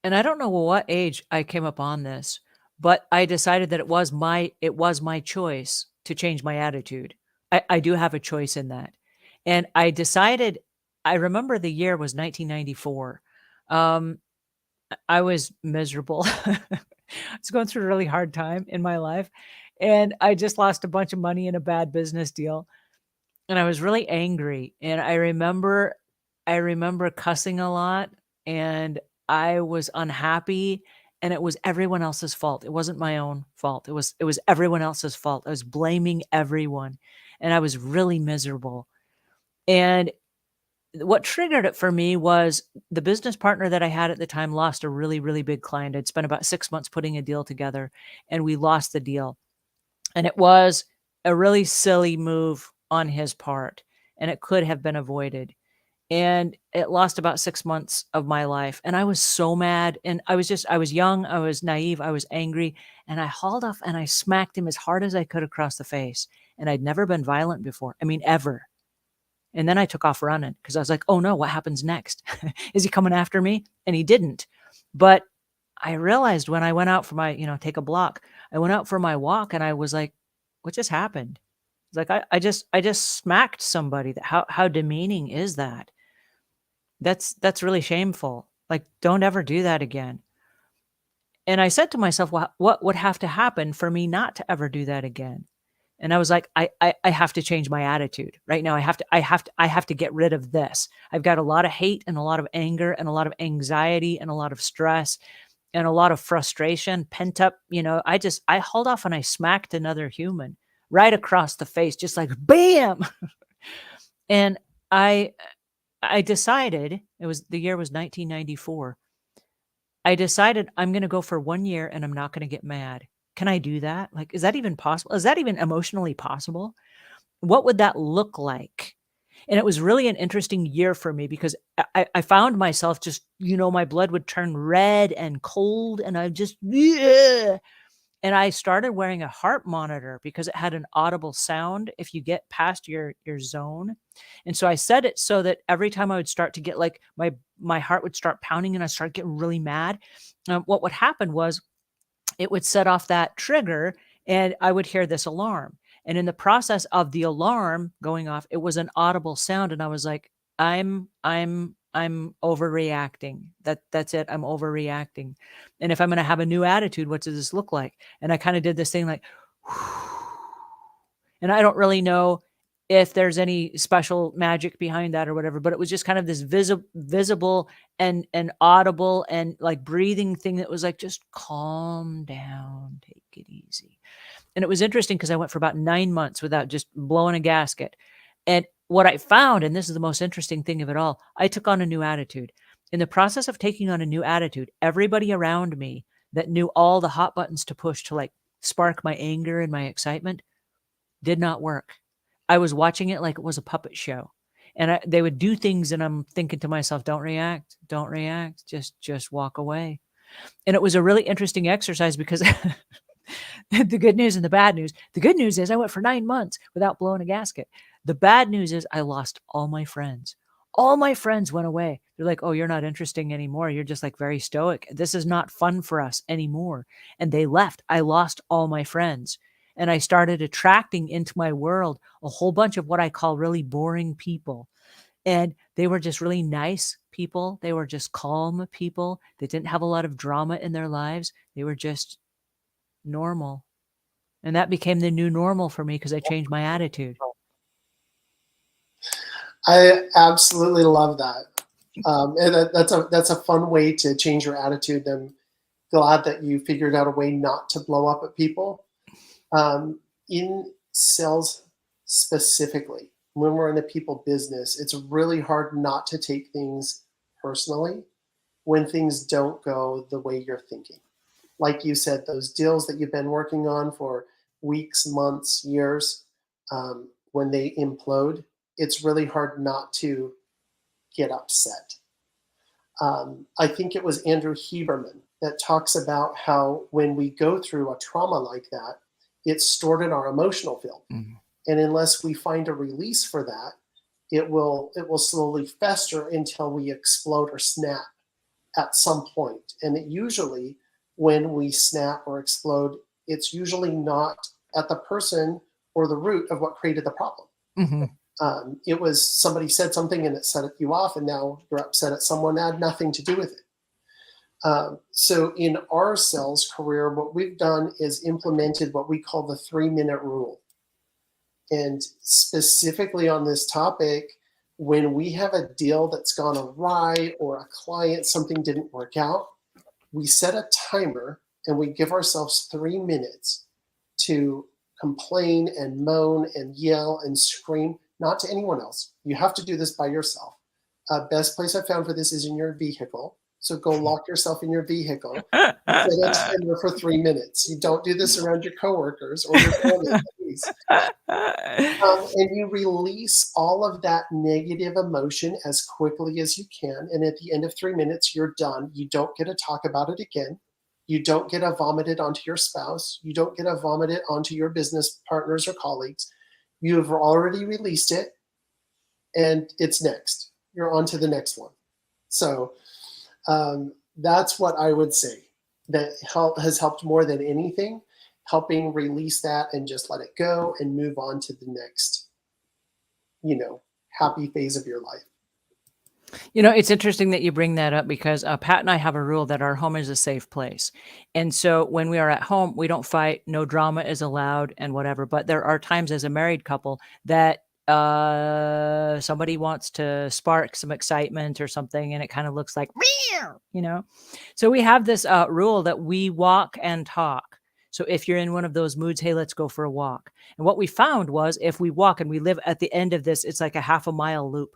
and I don't know what age I came up on this, but I decided that it was my choice to change my attitude. I do have a choice in that. And I decided, I remember the year was 1994. Um, I was miserable. I was going through a really hard time in my life, and I just lost a bunch of money in a bad business deal, and I was really angry, and I remember cussing a lot, and I was unhappy, and it was everyone else's fault. It wasn't my own fault. It was everyone else's fault. I was blaming everyone, and I was really miserable. And what triggered it for me was the business partner that I had at the time lost a really, really big client. I'd spent about 6 months putting a deal together, and we lost the deal. And it was a really silly move on his part, and it could have been avoided. And it lost about 6 months of my life, and I was so mad, and I was young, I was naive, I was angry, and I hauled off and I smacked him as hard as I could across the face, and I'd never been violent before. I mean, ever. And then I took off running because I was like, "Oh no, what happens next? Is he coming after me?" And he didn't. But I realized when I went out for my, take a block, I went out for my walk and I was like, "What just happened?" It's like I just smacked somebody. How demeaning is that? That's really shameful. Like, don't ever do that again. And I said to myself, "Well, what would have to happen for me not to ever do that again?" And I was like, I have to change my attitude right now. I have to get rid of this. I've got a lot of hate and a lot of anger and a lot of anxiety and a lot of stress and a lot of frustration pent up. I hauled off and I smacked another human right across the face, just like bam. And I I decided, the year was 1994. I decided I'm going to go for 1 year and I'm not going to get mad. Can I do that? Like, is that even possible? Is that even emotionally possible? What would that look like? And it was really an interesting year for me because I found myself just, my blood would turn red and cold and I just, yeah. And I started wearing a heart monitor because it had an audible sound if you get past your zone. And so I set it so that every time I would start to get like my heart would start pounding and I start getting really mad. What would happen was it would set off that trigger and I would hear this alarm. And in the process of the alarm going off, it was an audible sound. And I was like, I'm overreacting. That's it. I'm overreacting. And if I'm going to have a new attitude, what does this look like? And I kind of did this thing like, and I don't really know if there's any special magic behind that or whatever, but it was just kind of this visible and audible and like breathing thing that was like, just calm down, take it easy. And it was interesting because I went for about 9 months without just blowing a gasket. And what I found, and this is the most interesting thing of it all, I took on a new attitude. In the process of taking on a new attitude, everybody around me that knew all the hot buttons to push to like spark my anger and my excitement did not work. I was watching it like it was a puppet show. And they would do things and I'm thinking to myself, don't react, just walk away. And it was a really interesting exercise because the good news and the bad news. The good news is I went for 9 months without blowing a gasket. The bad news is I lost all my friends. All my friends went away. They're like, "Oh, you're not interesting anymore. You're just like very stoic. This is not fun for us anymore." And they left. I lost all my friends. And I started attracting into my world a whole bunch of what I call really boring people. And they were just really nice people. They were just calm people. They didn't have a lot of drama in their lives. They were just normal. And that became the new normal for me because I changed my attitude. I absolutely love that. And that's a fun way to change your attitude. I'm glad that you figured out a way not to blow up at people. In sales specifically, when we're in a people business, it's really hard not to take things personally when things don't go the way you're thinking. Like you said, those deals that you've been working on for weeks, months, years, when they implode, it's really hard not to get upset. I think it was Andrew Huberman that talks about how when we go through a trauma like that, it's stored in our emotional field. Mhm. And unless we find a release for that, it will slowly fester until we explode or snap at some point. And it usually, when we snap or explode, it's usually not at the person or the root of what created the problem. Mhm. It was somebody said something and it set you off, and now you're upset at someone that had nothing to do with it. So in our sales career, what we've done is implemented what we call the 3-minute rule. And specifically on this topic, when we have a deal that's gone awry or a client, something didn't work out, we set a timer and we give ourselves 3 minutes to complain and moan and yell and scream, not to anyone else. You have to do this by yourself. Best place I found for this is in your vehicle. So go lock yourself in your vehicle. Set a timer for 3 minutes. You don't do this around your coworkers or your family, please. And you release all of that negative emotion as quickly as you can. And at the end of 3 minutes, you're done. You don't get to talk about it again. You don't get to vomit it onto your spouse. You don't get to vomit it onto your business partners or colleagues. You've already released it, and it's next. You're on to the next one. So that's what I would say that has helped more than anything, helping release that and just let it go and move on to the next, happy phase of your life. It's interesting that you bring that up because Pat and I have a rule that our home is a safe place. And so when we are at home, we don't fight, no drama is allowed and whatever. But there are times as a married couple that somebody wants to spark some excitement or something, and it kind of looks like, meow. So we have this rule that we walk and talk. So if you're in one of those moods, hey, let's go for a walk. And what we found was if we walk, and we live at the end of this, it's like a half a mile loop.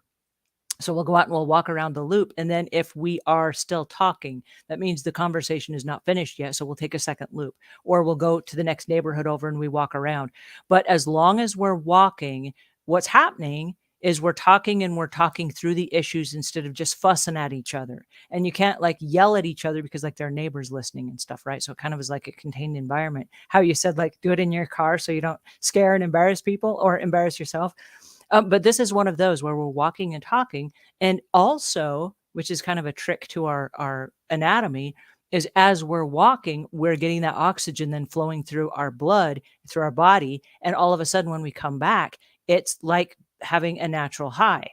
So we'll go out and we'll walk around the loop. And then if we are still talking, that means the conversation is not finished yet. So we'll take a second loop, or we'll go to the next neighborhood over and we walk around. But as long as we're walking, what's happening is we're talking, and we're talking through the issues instead of just fussing at each other. And you can't like yell at each other because like there are neighbors listening and stuff, right? So it kind of is like a contained environment. How you said, like, do it in your car so you don't scare and embarrass people or embarrass yourself. But this is one of those where we're walking and talking. And also, which is kind of a trick to our anatomy, is as we're walking, we're getting that oxygen then flowing through our blood, through our body. And all of a sudden, when we come back, it's like having a natural high.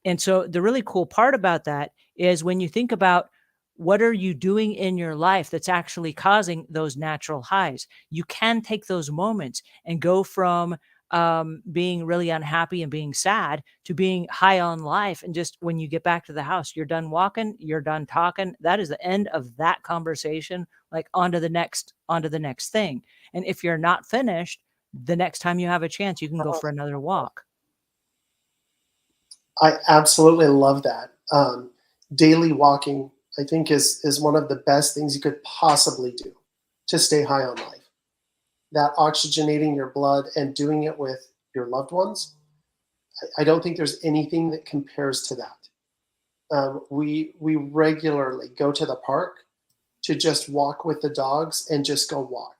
And so the really cool part about that is when you think about what are you doing in your life that's actually causing those natural highs, you can take those moments and go from being really unhappy and being sad to being high on life. And just when you get back to the house, you're done walking, you're done talking. That is the end of that conversation, like on to the next thing. And if you're not finished, the next time you have a chance, you can go for another walk. I absolutely love that. Daily walking, I think, is one of the best things you could possibly do to stay high on life. That oxygenating your blood and doing it with your loved ones, I don't think there's anything that compares to that. We regularly go to the park to just walk with the dogs and just go walk.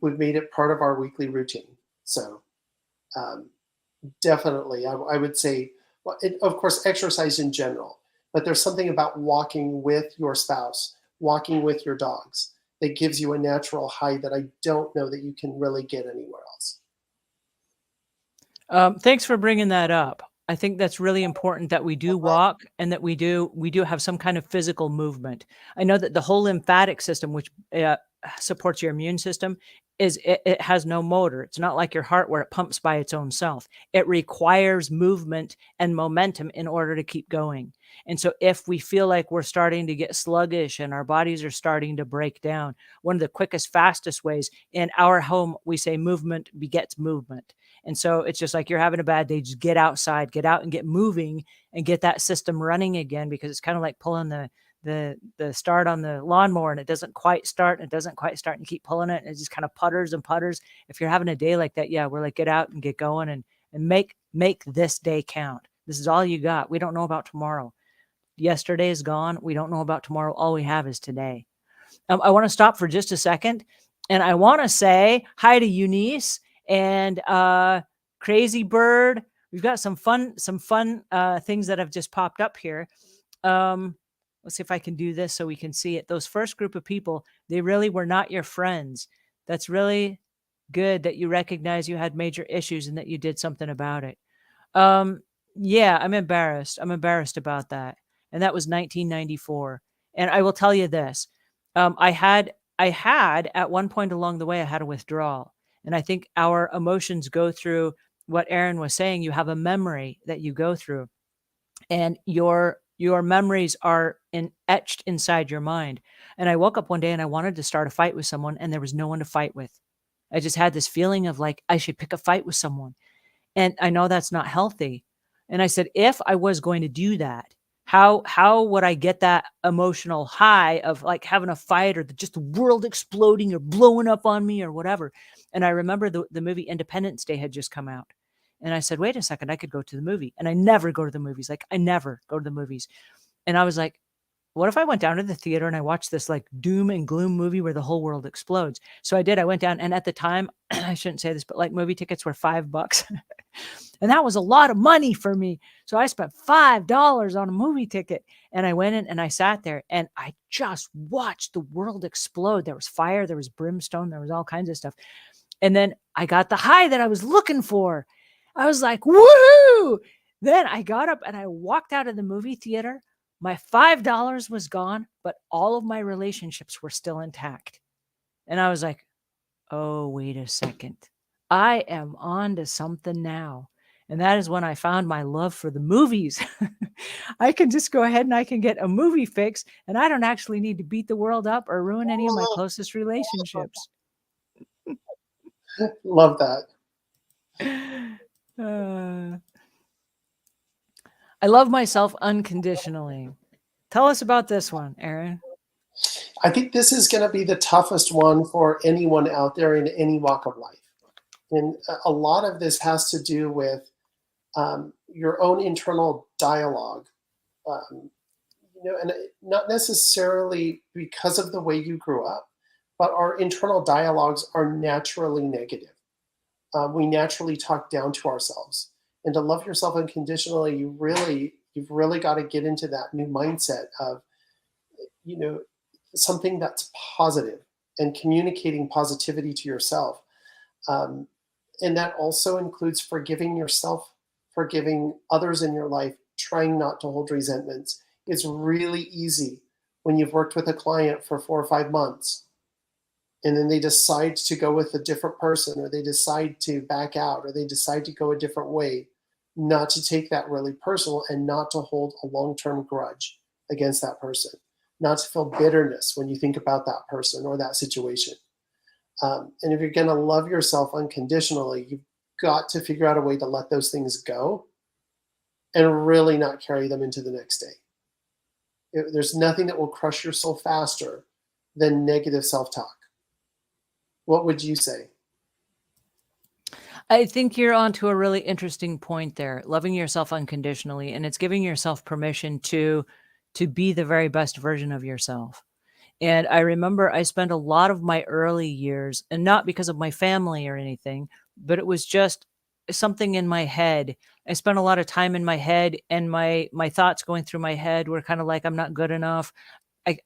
We've made it part of our weekly routine. So definitely, I would say, well, of course, exercise in general, but there's something about walking with your spouse, walking with your dogs, that gives you a natural high that I don't know that you can really get anywhere else. Thanks for bringing that up. I think that's really important that we do walk and that we do have some kind of physical movement. I know that the whole lymphatic system, which supports your immune system, it has no motor. It's not like your heart where it pumps by its own self. It requires movement and momentum in order to keep going. And so if we feel like we're starting to get sluggish and our bodies are starting to break down, one of the quickest, fastest ways in our home, we say movement begets movement. And so it's just like you're having a bad day, just get outside, get out and get moving and get that system running again, because it's kind of like pulling the start on the lawnmower and it doesn't quite start and it doesn't quite start and you keep pulling it and it just kind of putters and putters. If you're having a day like that, yeah, we're like, get out and get going and make this day count. This is all you got. We don't know about tomorrow. Yesterday is gone. We don't know about tomorrow. All we have is today. I want to stop for just a second, and I want to say hi to Eunice and Crazy Bird. We've got some fun things that have just popped up here. Let's see if I can do this so we can see it. Those first group of people, they really were not your friends. That's really good that you recognize you had major issues and that you did something about it. Yeah, I'm embarrassed. I'm embarrassed about that. And that was 1994. And I will tell you this. I had at one point along the way, I had a withdrawal. And I think our emotions go through what Aaron was saying. You have a memory that you go through, and your memories are etched inside your mind. And I woke up one day and I wanted to start a fight with someone, and there was no one to fight with. I just had this feeling of like, I should pick a fight with someone. And I know that's not healthy. And I said, if I was going to do that, how would I get that emotional high of like having a fight or just the world exploding or blowing up on me or whatever? And I remember the movie Independence Day had just come out. And I said, wait a second, I could go to the movie. And I never go to the movies. Like I never go to the movies. And I was like, what if I went down to the theater and I watched this like doom and gloom movie where the whole world explodes? So I did. I went down, and at the time, I shouldn't say this, but like movie tickets were $5. And that was a lot of money for me. So I spent $5 on a movie ticket, and I went in and I sat there and I just watched the world explode. There was fire, there was brimstone, there was all kinds of stuff. And then I got the high that I was looking for. I was like, woohoo! Then I got up and I walked out of the movie theater. My $5 was gone, but all of my relationships were still intact. And I was like, oh, wait a second. I am on to something now. And that is when I found my love for the movies. I can just go ahead and I can get a movie fix, and I don't actually need to beat the world up or ruin any of my closest relationships. Love that. I love myself unconditionally. Tell us about this one, Aaron. I think this is going to be the toughest one for anyone out there in any walk of life. And a lot of this has to do with your own internal dialogue. And not necessarily because of the way you grew up, but our internal dialogues are naturally negative. We naturally talk down to ourselves. And to love yourself unconditionally, you've really got to get into that new mindset of, something that's positive and communicating positivity to yourself. And that also includes forgiving yourself, forgiving others in your life, trying not to hold resentments. It's really easy when you've worked with a client for 4 or 5 months and then they decide to go with a different person, or they decide to back out, or they decide to go a different way, not to take that really personal and not to hold a long-term grudge against that person, not to feel bitterness when you think about that person or that situation. And if you're going to love yourself unconditionally, you've got to figure out a way to let those things go and really not carry them into the next day. There's nothing that will crush your soul faster than negative self-talk. What would you say? I think you're onto a really interesting point there, loving yourself unconditionally, and it's giving yourself permission to be the very best version of yourself. And I remember I spent a lot of my early years, and not because of my family or anything, but it was just something in my head. I spent a lot of time in my head, and my thoughts going through my head were kind of like, I'm not good enough.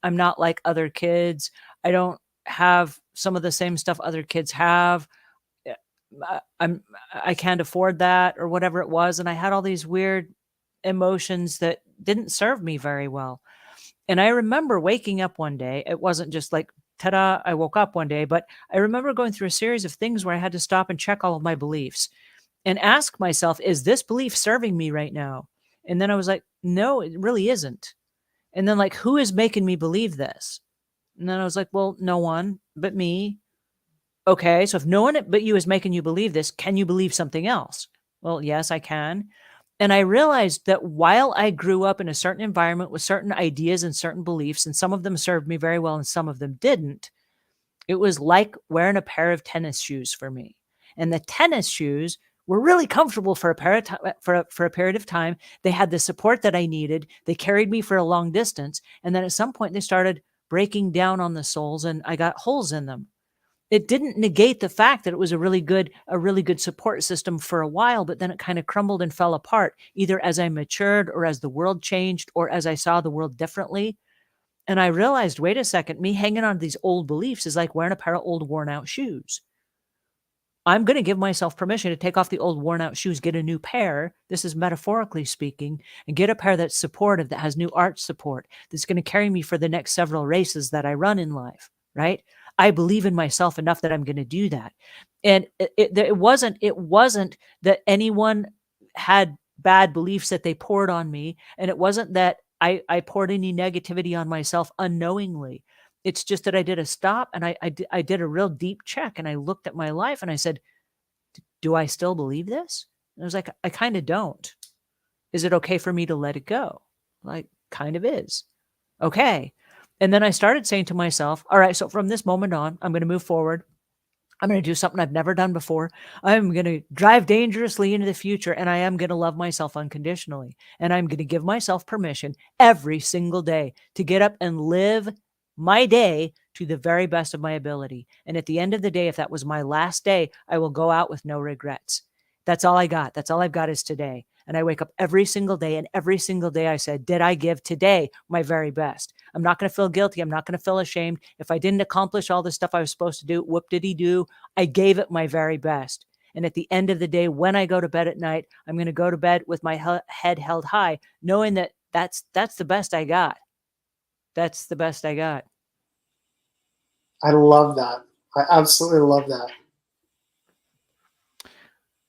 I'm not like other kids. I don't have some of the same stuff other kids have. I can't afford that, or whatever it was. And I had all these weird emotions that didn't serve me very well. And I remember waking up one day. It wasn't just like, ta-da, I woke up one day, but I remember going through a series of things where I had to stop and check all of my beliefs and ask myself, is this belief serving me right now? And then I was like, no, it really isn't. And then like, who is making me believe this? And then I was like, well, no one but me. Okay, so if no one but you is making you believe this, can you believe something else? Well, yes, I can. And I realized that while I grew up in a certain environment with certain ideas and certain beliefs, and some of them served me very well and some of them didn't, it was like wearing a pair of tennis shoes for me. And the tennis shoes were really comfortable for a period for a period of time. They had the support that I needed. They carried me for a long distance. And then at some point they started breaking down on the soles and I got holes in them. It didn't negate the fact that it was a really good support system for a while, but then it kind of crumbled and fell apart, either as I matured or as the world changed or as I saw the world differently. And I realized, wait a second, me hanging on to these old beliefs is like wearing a pair of old worn out shoes. I'm going to give myself permission to take off the old worn out shoes, get a new pair. This is metaphorically speaking, and get a pair that's supportive, that has new arch support, that's going to carry me for the next several races that I run in life, right? I believe in myself enough that I'm going to do that. And it wasn't that anyone had bad beliefs that they poured on me. And it wasn't that I poured any negativity on myself unknowingly. It's just that I did a stop and I did a real deep check and I looked at my life and I said, do I still believe this? And I was like, I kind of don't. Is it okay for me to let it go? Like, kind of is. Okay. And then I started saying to myself, all right, so from this moment on, I'm going to move forward. I'm going to do something I've never done before. I'm going to drive dangerously into the future, and I am going to love myself unconditionally. And I'm going to give myself permission every single day to get up and live my day to the very best of my ability. And at the end of the day, if that was my last day, I will go out with no regrets. That's all I got. That's all I've got is today. And I wake up every single day, and every single day I said, did I give today my very best? I'm not going to feel guilty. I'm not going to feel ashamed. If I didn't accomplish all the stuff I was supposed to do, whoop did he do? I gave it my very best. And at the end of the day, when I go to bed at night, I'm going to go to bed with my head held high, knowing that that's the best I got. That's the best I got. I love that. I absolutely love that.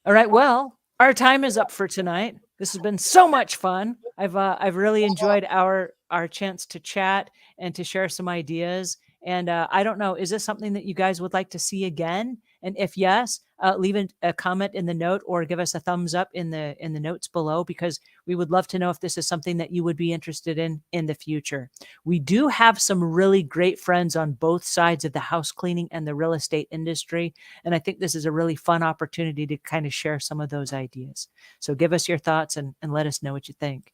All right. Well, our time is up for tonight. This has been so much fun. I've really enjoyed our chance to chat and to share some ideas. And I don't know, is this something that you guys would like to see again? And if yes, leave a comment in the note or give us a thumbs up in the notes below, because we would love to know if this is something that you would be interested in the future. We do have some really great friends on both sides of the house cleaning and the real estate industry. And I think this is a really fun opportunity to kind of share some of those ideas. So give us your thoughts and let us know what you think.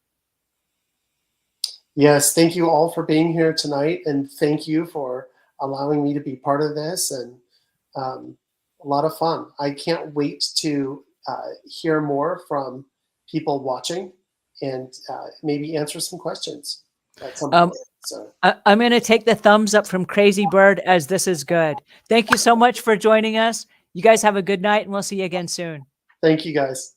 Yes, thank you all for being here tonight, and thank you for allowing me to be part of this, and a lot of fun. I can't wait to hear more from people watching and maybe answer some questions at some point. So I'm going to take the thumbs up from Crazy Bird as this is good. Thank you so much for joining us. You guys have a good night, and we'll see you again soon. thank you, guys.